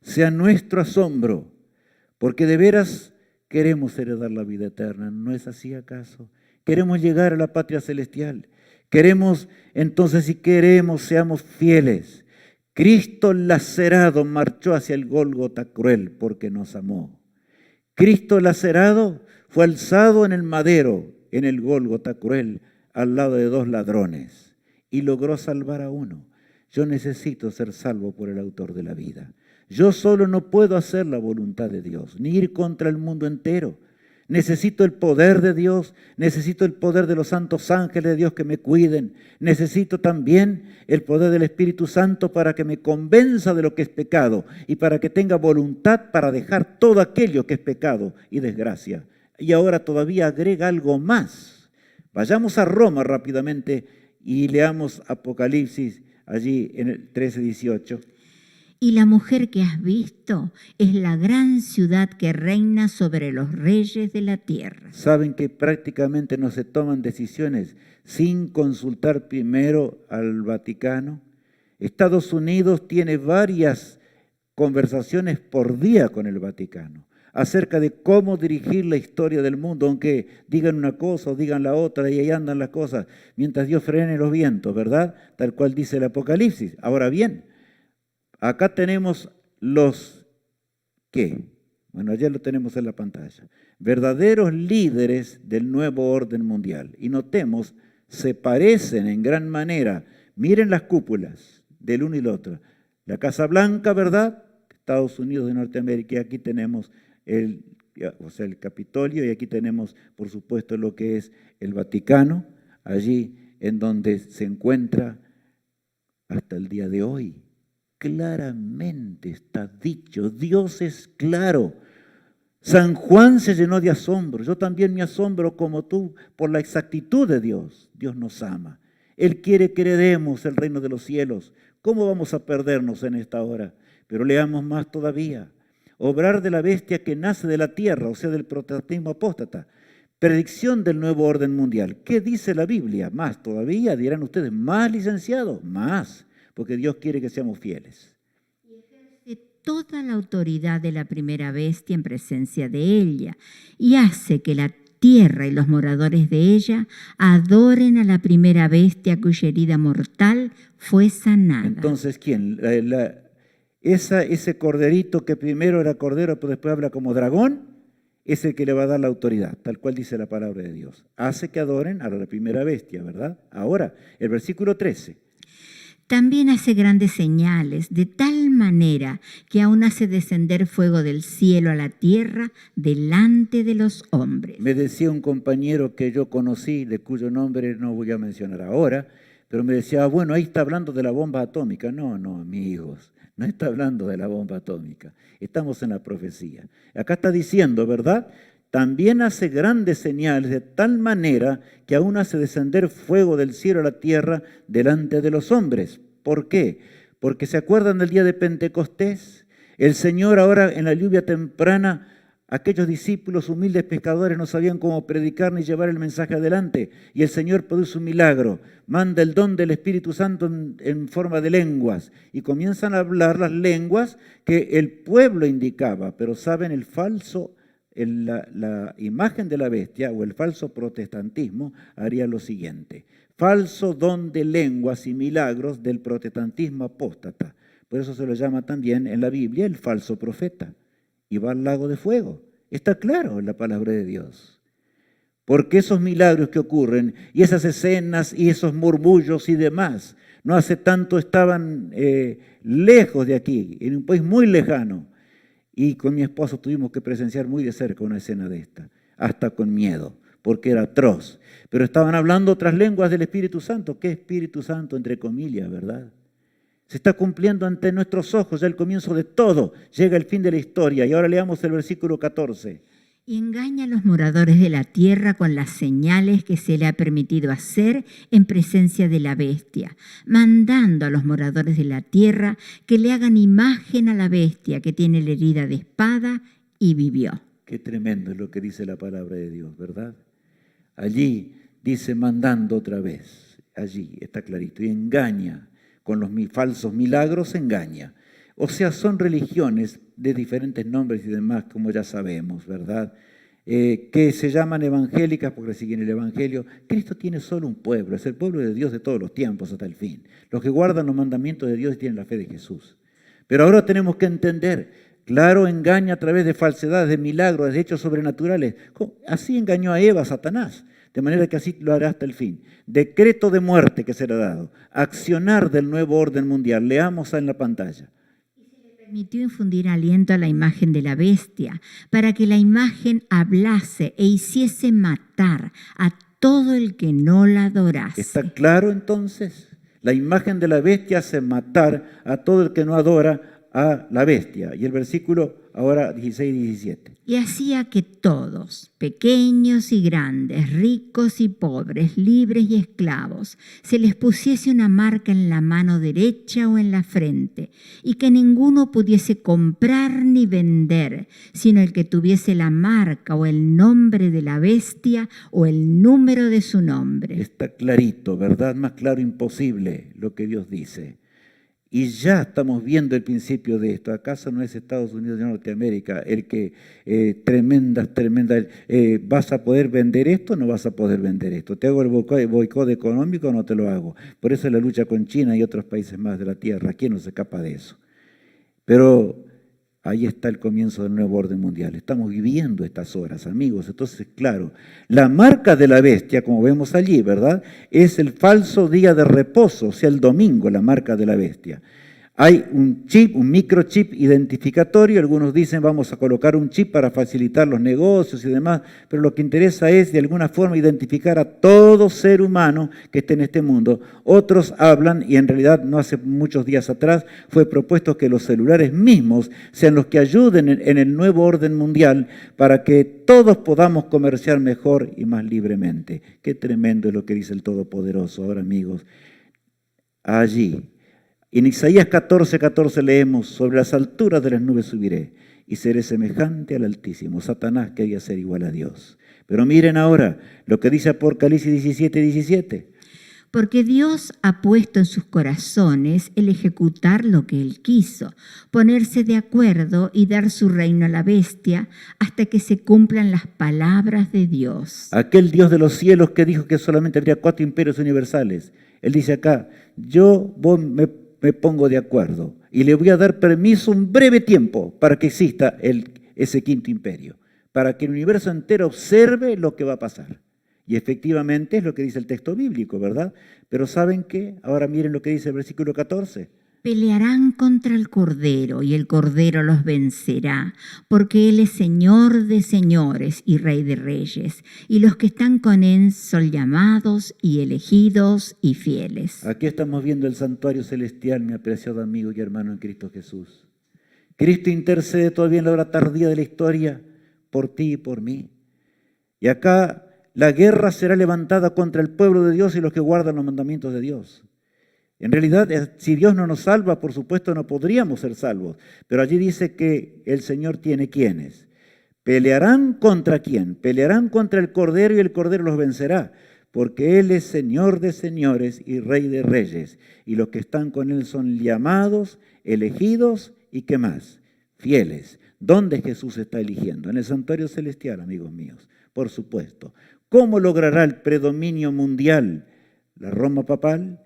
Sea nuestro asombro, porque de veras queremos heredar la vida eterna. ¿No es así acaso? Queremos llegar a la patria celestial. Queremos, entonces, si queremos, seamos fieles. Cristo lacerado marchó hacia el Gólgota cruel porque nos amó. Cristo lacerado fue alzado en el madero, en el Gólgota cruel, al lado de dos ladrones, y logró salvar a uno. Yo necesito ser salvo por el autor de la vida. Yo solo no puedo hacer la voluntad de Dios, ni ir contra el mundo entero. Necesito el poder de Dios, necesito el poder de los santos ángeles de Dios que me cuiden. Necesito también el poder del Espíritu Santo para que me convenza de lo que es pecado y para que tenga voluntad para dejar todo aquello que es pecado y desgracia. Y ahora todavía agrega algo más. Vayamos a Roma rápidamente y leamos Apocalipsis allí en el 13:18. Y la mujer que has visto es la gran ciudad que reina sobre los reyes de la tierra. Saben que prácticamente no se toman decisiones sin consultar primero al Vaticano. Estados Unidos tiene varias conversaciones por día con el Vaticano acerca de cómo dirigir la historia del mundo, aunque digan una cosa o digan la otra y ahí andan las cosas, mientras Dios frene los vientos, ¿verdad? Tal cual dice el Apocalipsis. Ahora bien, acá tenemos los ¿qué? Bueno, ya lo tenemos en la pantalla. Verdaderos líderes del nuevo orden mundial. Y notemos, se parecen en gran manera. Miren las cúpulas del uno y el otro. La Casa Blanca, ¿verdad? Estados Unidos de Norteamérica. Y aquí tenemos el Capitolio. Y aquí tenemos, por supuesto, lo que es el Vaticano. Allí en donde se encuentra hasta el día de hoy. Claramente está dicho, Dios es claro. San Juan se llenó de asombro, yo también me asombro como tú por la exactitud de Dios. Dios nos ama, Él quiere que heredemos el reino de los cielos. ¿Cómo vamos a perdernos en esta hora? Pero leamos más todavía. Obrar de la bestia que nace de la tierra, o sea del protestantismo apóstata. Predicción del nuevo orden mundial. ¿Qué dice la Biblia? Más todavía, dirán ustedes, más licenciados, más. Porque Dios quiere que seamos fieles. Y ejerce toda la autoridad de la primera bestia en presencia de ella y hace que la tierra y los moradores de ella adoren a la primera bestia cuya herida mortal fue sanada. Entonces, ¿quién? Ese corderito que primero era cordero, pero después habla como dragón, es el que le va a dar la autoridad, tal cual dice la palabra de Dios. Hace que adoren a la primera bestia, ¿verdad? Ahora, el versículo 13. También hace grandes señales, de tal manera que aún hace descender fuego del cielo a la tierra delante de los hombres. Me decía un compañero que yo conocí, de cuyo nombre no voy a mencionar ahora, pero me decía, bueno, ahí está hablando de la bomba atómica. No, amigos, no está hablando de la bomba atómica. Estamos en la profecía. Acá está diciendo, ¿verdad? También hace grandes señales de tal manera que aún hace descender fuego del cielo a la tierra delante de los hombres. ¿Por qué? Porque se acuerdan del día de Pentecostés. El Señor ahora en la lluvia temprana, aquellos discípulos humildes pescadores no sabían cómo predicar ni llevar el mensaje adelante. Y el Señor produce un milagro, manda el don del Espíritu Santo en forma de lenguas. Y comienzan a hablar las lenguas que el pueblo indicaba, pero saben el falso. La imagen de la bestia o el falso protestantismo haría lo siguiente: falso don de lenguas y milagros del protestantismo apóstata. Por eso se lo llama también en la Biblia el falso profeta. Y va al lago de fuego. Está claro en la palabra de Dios. Porque esos milagros que ocurren y esas escenas y esos murmullos y demás, no hace tanto estaban lejos de aquí, en un país muy lejano. Y con mi esposo tuvimos que presenciar muy de cerca una escena de esta, hasta con miedo, porque era atroz. Pero estaban hablando otras lenguas del Espíritu Santo. ¿Qué Espíritu Santo? Entre comillas, ¿verdad? Se está cumpliendo ante nuestros ojos ya el comienzo de todo. Llega el fin de la historia. Y ahora leamos el versículo 14. Y engaña a los moradores de la tierra con las señales que se le ha permitido hacer en presencia de la bestia, mandando a los moradores de la tierra que le hagan imagen a la bestia que tiene la herida de espada y vivió. Qué tremendo es lo que dice la palabra de Dios, ¿verdad? Allí dice mandando otra vez, allí está clarito, y engaña, con los falsos milagros engaña. O sea, son religiones de diferentes nombres y demás, como ya sabemos, ¿verdad? Que se llaman evangélicas porque siguen el Evangelio. Cristo tiene solo un pueblo, es el pueblo de Dios de todos los tiempos hasta el fin. Los que guardan los mandamientos de Dios y tienen la fe de Jesús. Pero ahora tenemos que entender, claro, engaña a través de falsedades, de milagros, de hechos sobrenaturales. Así engañó a Eva Satanás, de manera que así lo hará hasta el fin. Decreto de muerte que será dado, accionar del nuevo orden mundial. Leamos en la pantalla. Permitió infundir aliento a la imagen de la bestia, para que la imagen hablase e hiciese matar a todo el que no la adorase. ¿Está claro entonces? La imagen de la bestia hace matar a todo el que no adora a la bestia. Y el versículo ahora 16 y 17. Y hacía que todos, pequeños y grandes, ricos y pobres, libres y esclavos, se les pusiese una marca en la mano derecha o en la frente, y que ninguno pudiese comprar ni vender, sino el que tuviese la marca o el nombre de la bestia o el número de su nombre. Está clarito, ¿verdad? Más claro imposible lo que Dios dice. Y ya estamos viendo el principio de esto. ¿Acaso no es Estados Unidos de Norteamérica el que tremendas, vas a poder vender esto o no vas a poder vender esto? ¿Te hago el boicot económico o no te lo hago? Por eso es la lucha con China y otros países más de la tierra. ¿Quién no se escapa de eso? Pero ahí está el comienzo del nuevo orden mundial. Estamos viviendo estas horas, amigos. Entonces, claro, la marca de la bestia, como vemos allí, ¿verdad? Es el falso día de reposo, o sea, el domingo, la marca de la bestia. Hay un chip, un microchip identificatorio. Algunos dicen vamos a colocar un chip para facilitar los negocios y demás, pero lo que interesa es de alguna forma identificar a todo ser humano que esté en este mundo. Otros hablan, y en realidad no hace muchos días atrás fue propuesto que los celulares mismos sean los que ayuden en el nuevo orden mundial para que todos podamos comerciar mejor y más libremente. Qué tremendo es lo que dice el Todopoderoso. Ahora, amigos, allí en Isaías 14:14 leemos, sobre las alturas de las nubes subiré y seré semejante al Altísimo. Satanás quería ser igual a Dios. Pero miren ahora lo que dice Apocalipsis 17:17. Porque Dios ha puesto en sus corazones el ejecutar lo que Él quiso, ponerse de acuerdo y dar su reino a la bestia hasta que se cumplan las palabras de Dios. Aquel Dios de los cielos que dijo que solamente habría 4 imperios universales. Él dice acá, me pongo de acuerdo y le voy a dar permiso un breve tiempo para que exista ese 5.º imperio, para que el universo entero observe lo que va a pasar. Y efectivamente es lo que dice el texto bíblico, ¿verdad? Pero ¿saben qué? Ahora miren lo que dice el versículo 14. Pelearán contra el Cordero y el Cordero los vencerá, porque Él es Señor de señores y Rey de reyes, y los que están con Él son llamados y elegidos y fieles. Aquí estamos viendo el santuario celestial, mi apreciado amigo y hermano en Cristo Jesús. Cristo intercede todavía en la hora tardía de la historia por ti y por mí. Y acá la guerra será levantada contra el pueblo de Dios y los que guardan los mandamientos de Dios. En realidad, si Dios no nos salva, por supuesto no podríamos ser salvos. Pero allí dice que el Señor tiene ¿quiénes? ¿Pelearán contra quién? Pelearán contra el Cordero y el Cordero los vencerá, porque Él es Señor de señores y Rey de reyes. Y los que están con Él son llamados, elegidos y ¿qué más? Fieles. ¿Dónde Jesús está eligiendo? En el santuario celestial, amigos míos, por supuesto. ¿Cómo logrará el predominio mundial? La Roma papal.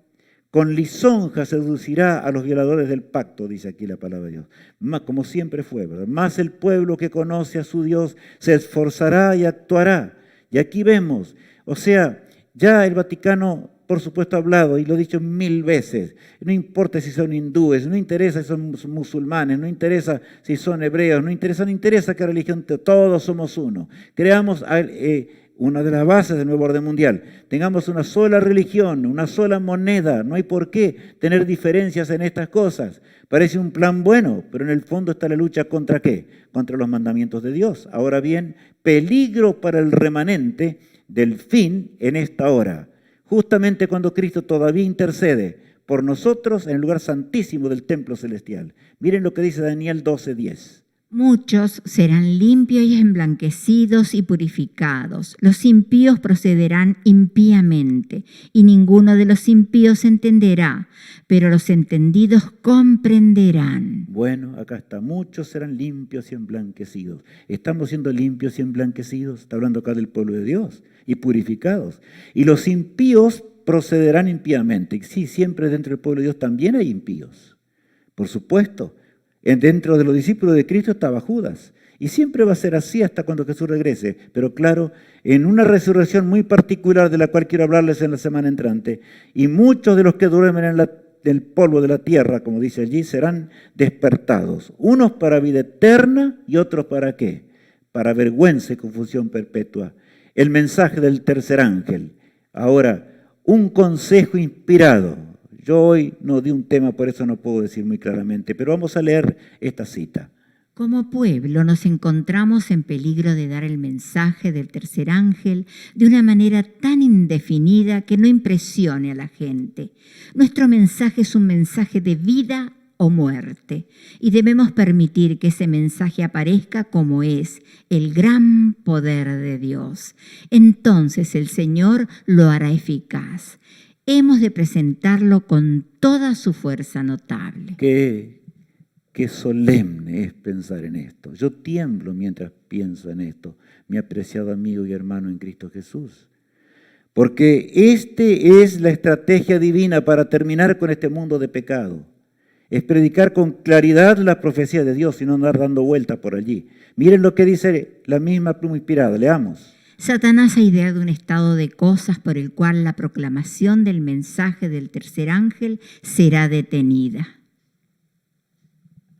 Con lisonja seducirá a los violadores del pacto, dice aquí la palabra de Dios. Más, como siempre fue, ¿verdad? Más el pueblo que conoce a su Dios se esforzará y actuará. Y aquí vemos, o sea, ya el Vaticano, por supuesto, ha hablado, y lo he dicho 1000 veces, no importa si son hindúes, no interesa si son musulmanes, no interesa si son hebreos, no interesa qué religión, todos somos uno. Creamos una de las bases del nuevo orden mundial. Tengamos una sola religión, una sola moneda. No hay por qué tener diferencias en estas cosas. Parece un plan bueno, pero en el fondo está la lucha ¿contra qué? Contra los mandamientos de Dios. Ahora bien, peligro para el remanente del fin en esta hora. Justamente cuando Cristo todavía intercede por nosotros en el lugar santísimo del templo celestial. Miren lo que dice Daniel 12:10. Muchos serán limpios y emblanquecidos y purificados. Los impíos procederán impíamente, y ninguno de los impíos entenderá, pero los entendidos comprenderán. Bueno, acá está. Muchos serán limpios y emblanquecidos. Estamos siendo limpios y emblanquecidos. Está hablando acá del pueblo de Dios. Y purificados. Y los impíos procederán impíamente. Sí, siempre dentro del pueblo de Dios también hay impíos. Por supuesto. Dentro de los discípulos de Cristo estaba Judas. Y siempre va a ser así hasta cuando Jesús regrese. Pero claro, en una resurrección muy particular de la cual quiero hablarles en la semana entrante. Y muchos de los que duermen en el polvo de la tierra, como dice allí, serán despertados. Unos para vida eterna y otros para ¿qué? Para vergüenza y confusión perpetua. El mensaje del tercer ángel. Ahora, un consejo inspirado. Yo hoy no di un tema, por eso no puedo decir muy claramente, pero vamos a leer esta cita. Como pueblo nos encontramos en peligro de dar el mensaje del tercer ángel de una manera tan indefinida que no impresione a la gente. Nuestro mensaje es un mensaje de vida o muerte y debemos permitir que ese mensaje aparezca como es el gran poder de Dios. Entonces el Señor lo hará eficaz. Hemos de presentarlo con toda su fuerza notable. Qué solemne es pensar en esto. Yo tiemblo mientras pienso en esto, mi apreciado amigo y hermano en Cristo Jesús. Porque es la estrategia divina para terminar con este mundo de pecado. Es predicar con claridad la profecía de Dios y no andar dando vueltas por allí. Miren lo que dice la misma pluma inspirada. Leamos. Satanás ha ideado un estado de cosas por el cual la proclamación del mensaje del tercer ángel será detenida.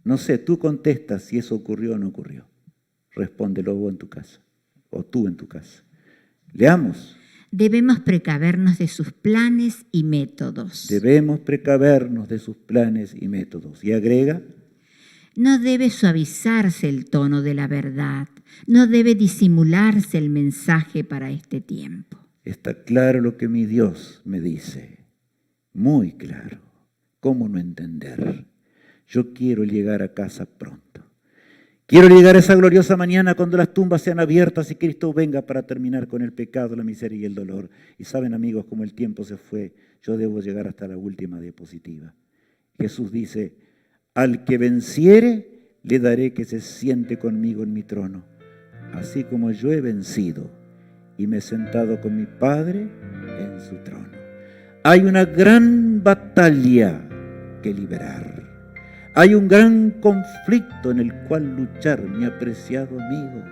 No sé, tú contestas si eso ocurrió o no ocurrió. Respóndelo vos en tu casa, o tú en tu casa. Leamos. Debemos precavernos de sus planes y métodos. Debemos precavernos de sus planes y métodos. Y agrega. No debe suavizarse el tono de la verdad. No debe disimularse el mensaje para este tiempo. Está claro lo que mi Dios me dice. Muy claro. ¿Cómo no entender? Yo quiero llegar a casa pronto. Quiero llegar a esa gloriosa mañana cuando las tumbas sean abiertas y Cristo venga para terminar con el pecado, la miseria y el dolor. Y saben, amigos, como el tiempo se fue, yo debo llegar hasta la última diapositiva. Jesús dice, al que venciere, le daré que se siente conmigo en mi trono, así como yo he vencido y me he sentado con mi Padre en su trono. Hay una gran batalla que liberar. Hay un gran conflicto en el cual luchar, mi apreciado amigo.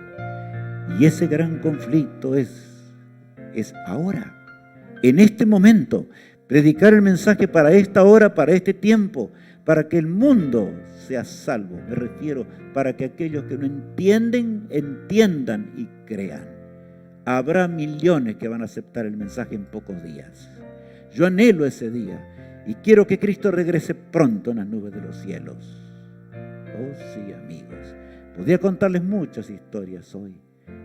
Y ese gran conflicto es es ahora, en este momento. Predicar el mensaje para esta hora, para este tiempo, para que el mundo sea salvo. Me refiero para que aquellos que no entienden, entiendan y crean. Habrá millones que van a aceptar el mensaje en pocos días. Yo anhelo ese día y quiero que Cristo regrese pronto en las nubes de los cielos. Oh sí, amigos. Podría contarles muchas historias hoy,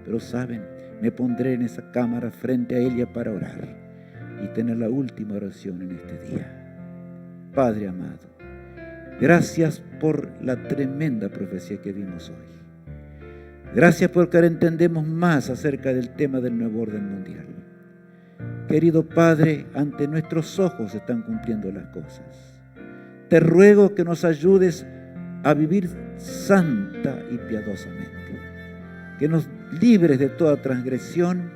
pero saben, me pondré en esa cámara frente a ella para orar y tener la última oración en este día. Padre amado, gracias por la tremenda profecía que vimos hoy. Gracias porque ahora entendemos más acerca del tema del nuevo orden mundial. Querido Padre, ante nuestros ojos se están cumpliendo las cosas. Te ruego que nos ayudes a vivir santa y piadosamente, que nos libres de toda transgresión,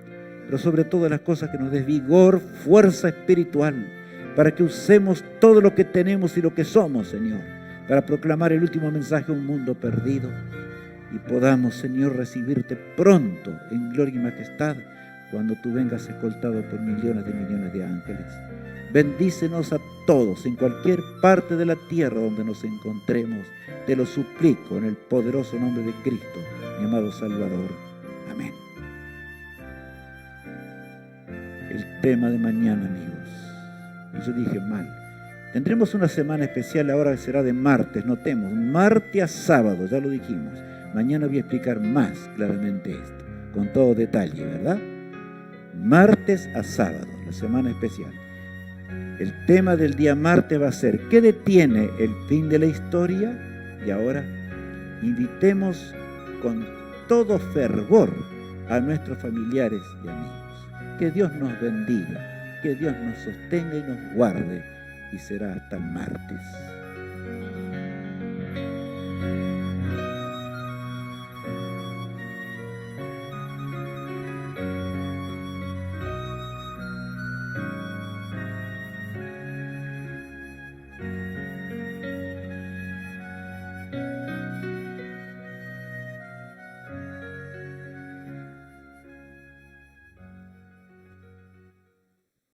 pero sobre todas las cosas que nos des vigor, fuerza espiritual, para que usemos todo lo que tenemos y lo que somos, Señor, para proclamar el último mensaje a un mundo perdido y podamos, Señor, recibirte pronto en gloria y majestad cuando tú vengas escoltado por millones de ángeles. Bendícenos a todos en cualquier parte de la tierra donde nos encontremos. Te lo suplico en el poderoso nombre de Cristo, mi amado Salvador. Amén. El tema de mañana, amigos. Yo dije mal. Tendremos una semana especial ahora que será de martes. Notemos, martes a sábado, ya lo dijimos. Mañana voy a explicar más claramente esto, con todo detalle, ¿verdad? Martes a sábado, la semana especial. El tema del día martes va a ser ¿qué detiene el fin de la historia? Y ahora invitemos con todo fervor a nuestros familiares y amigos. Que Dios nos bendiga, que Dios nos sostenga y nos guarde, y será hasta el martes.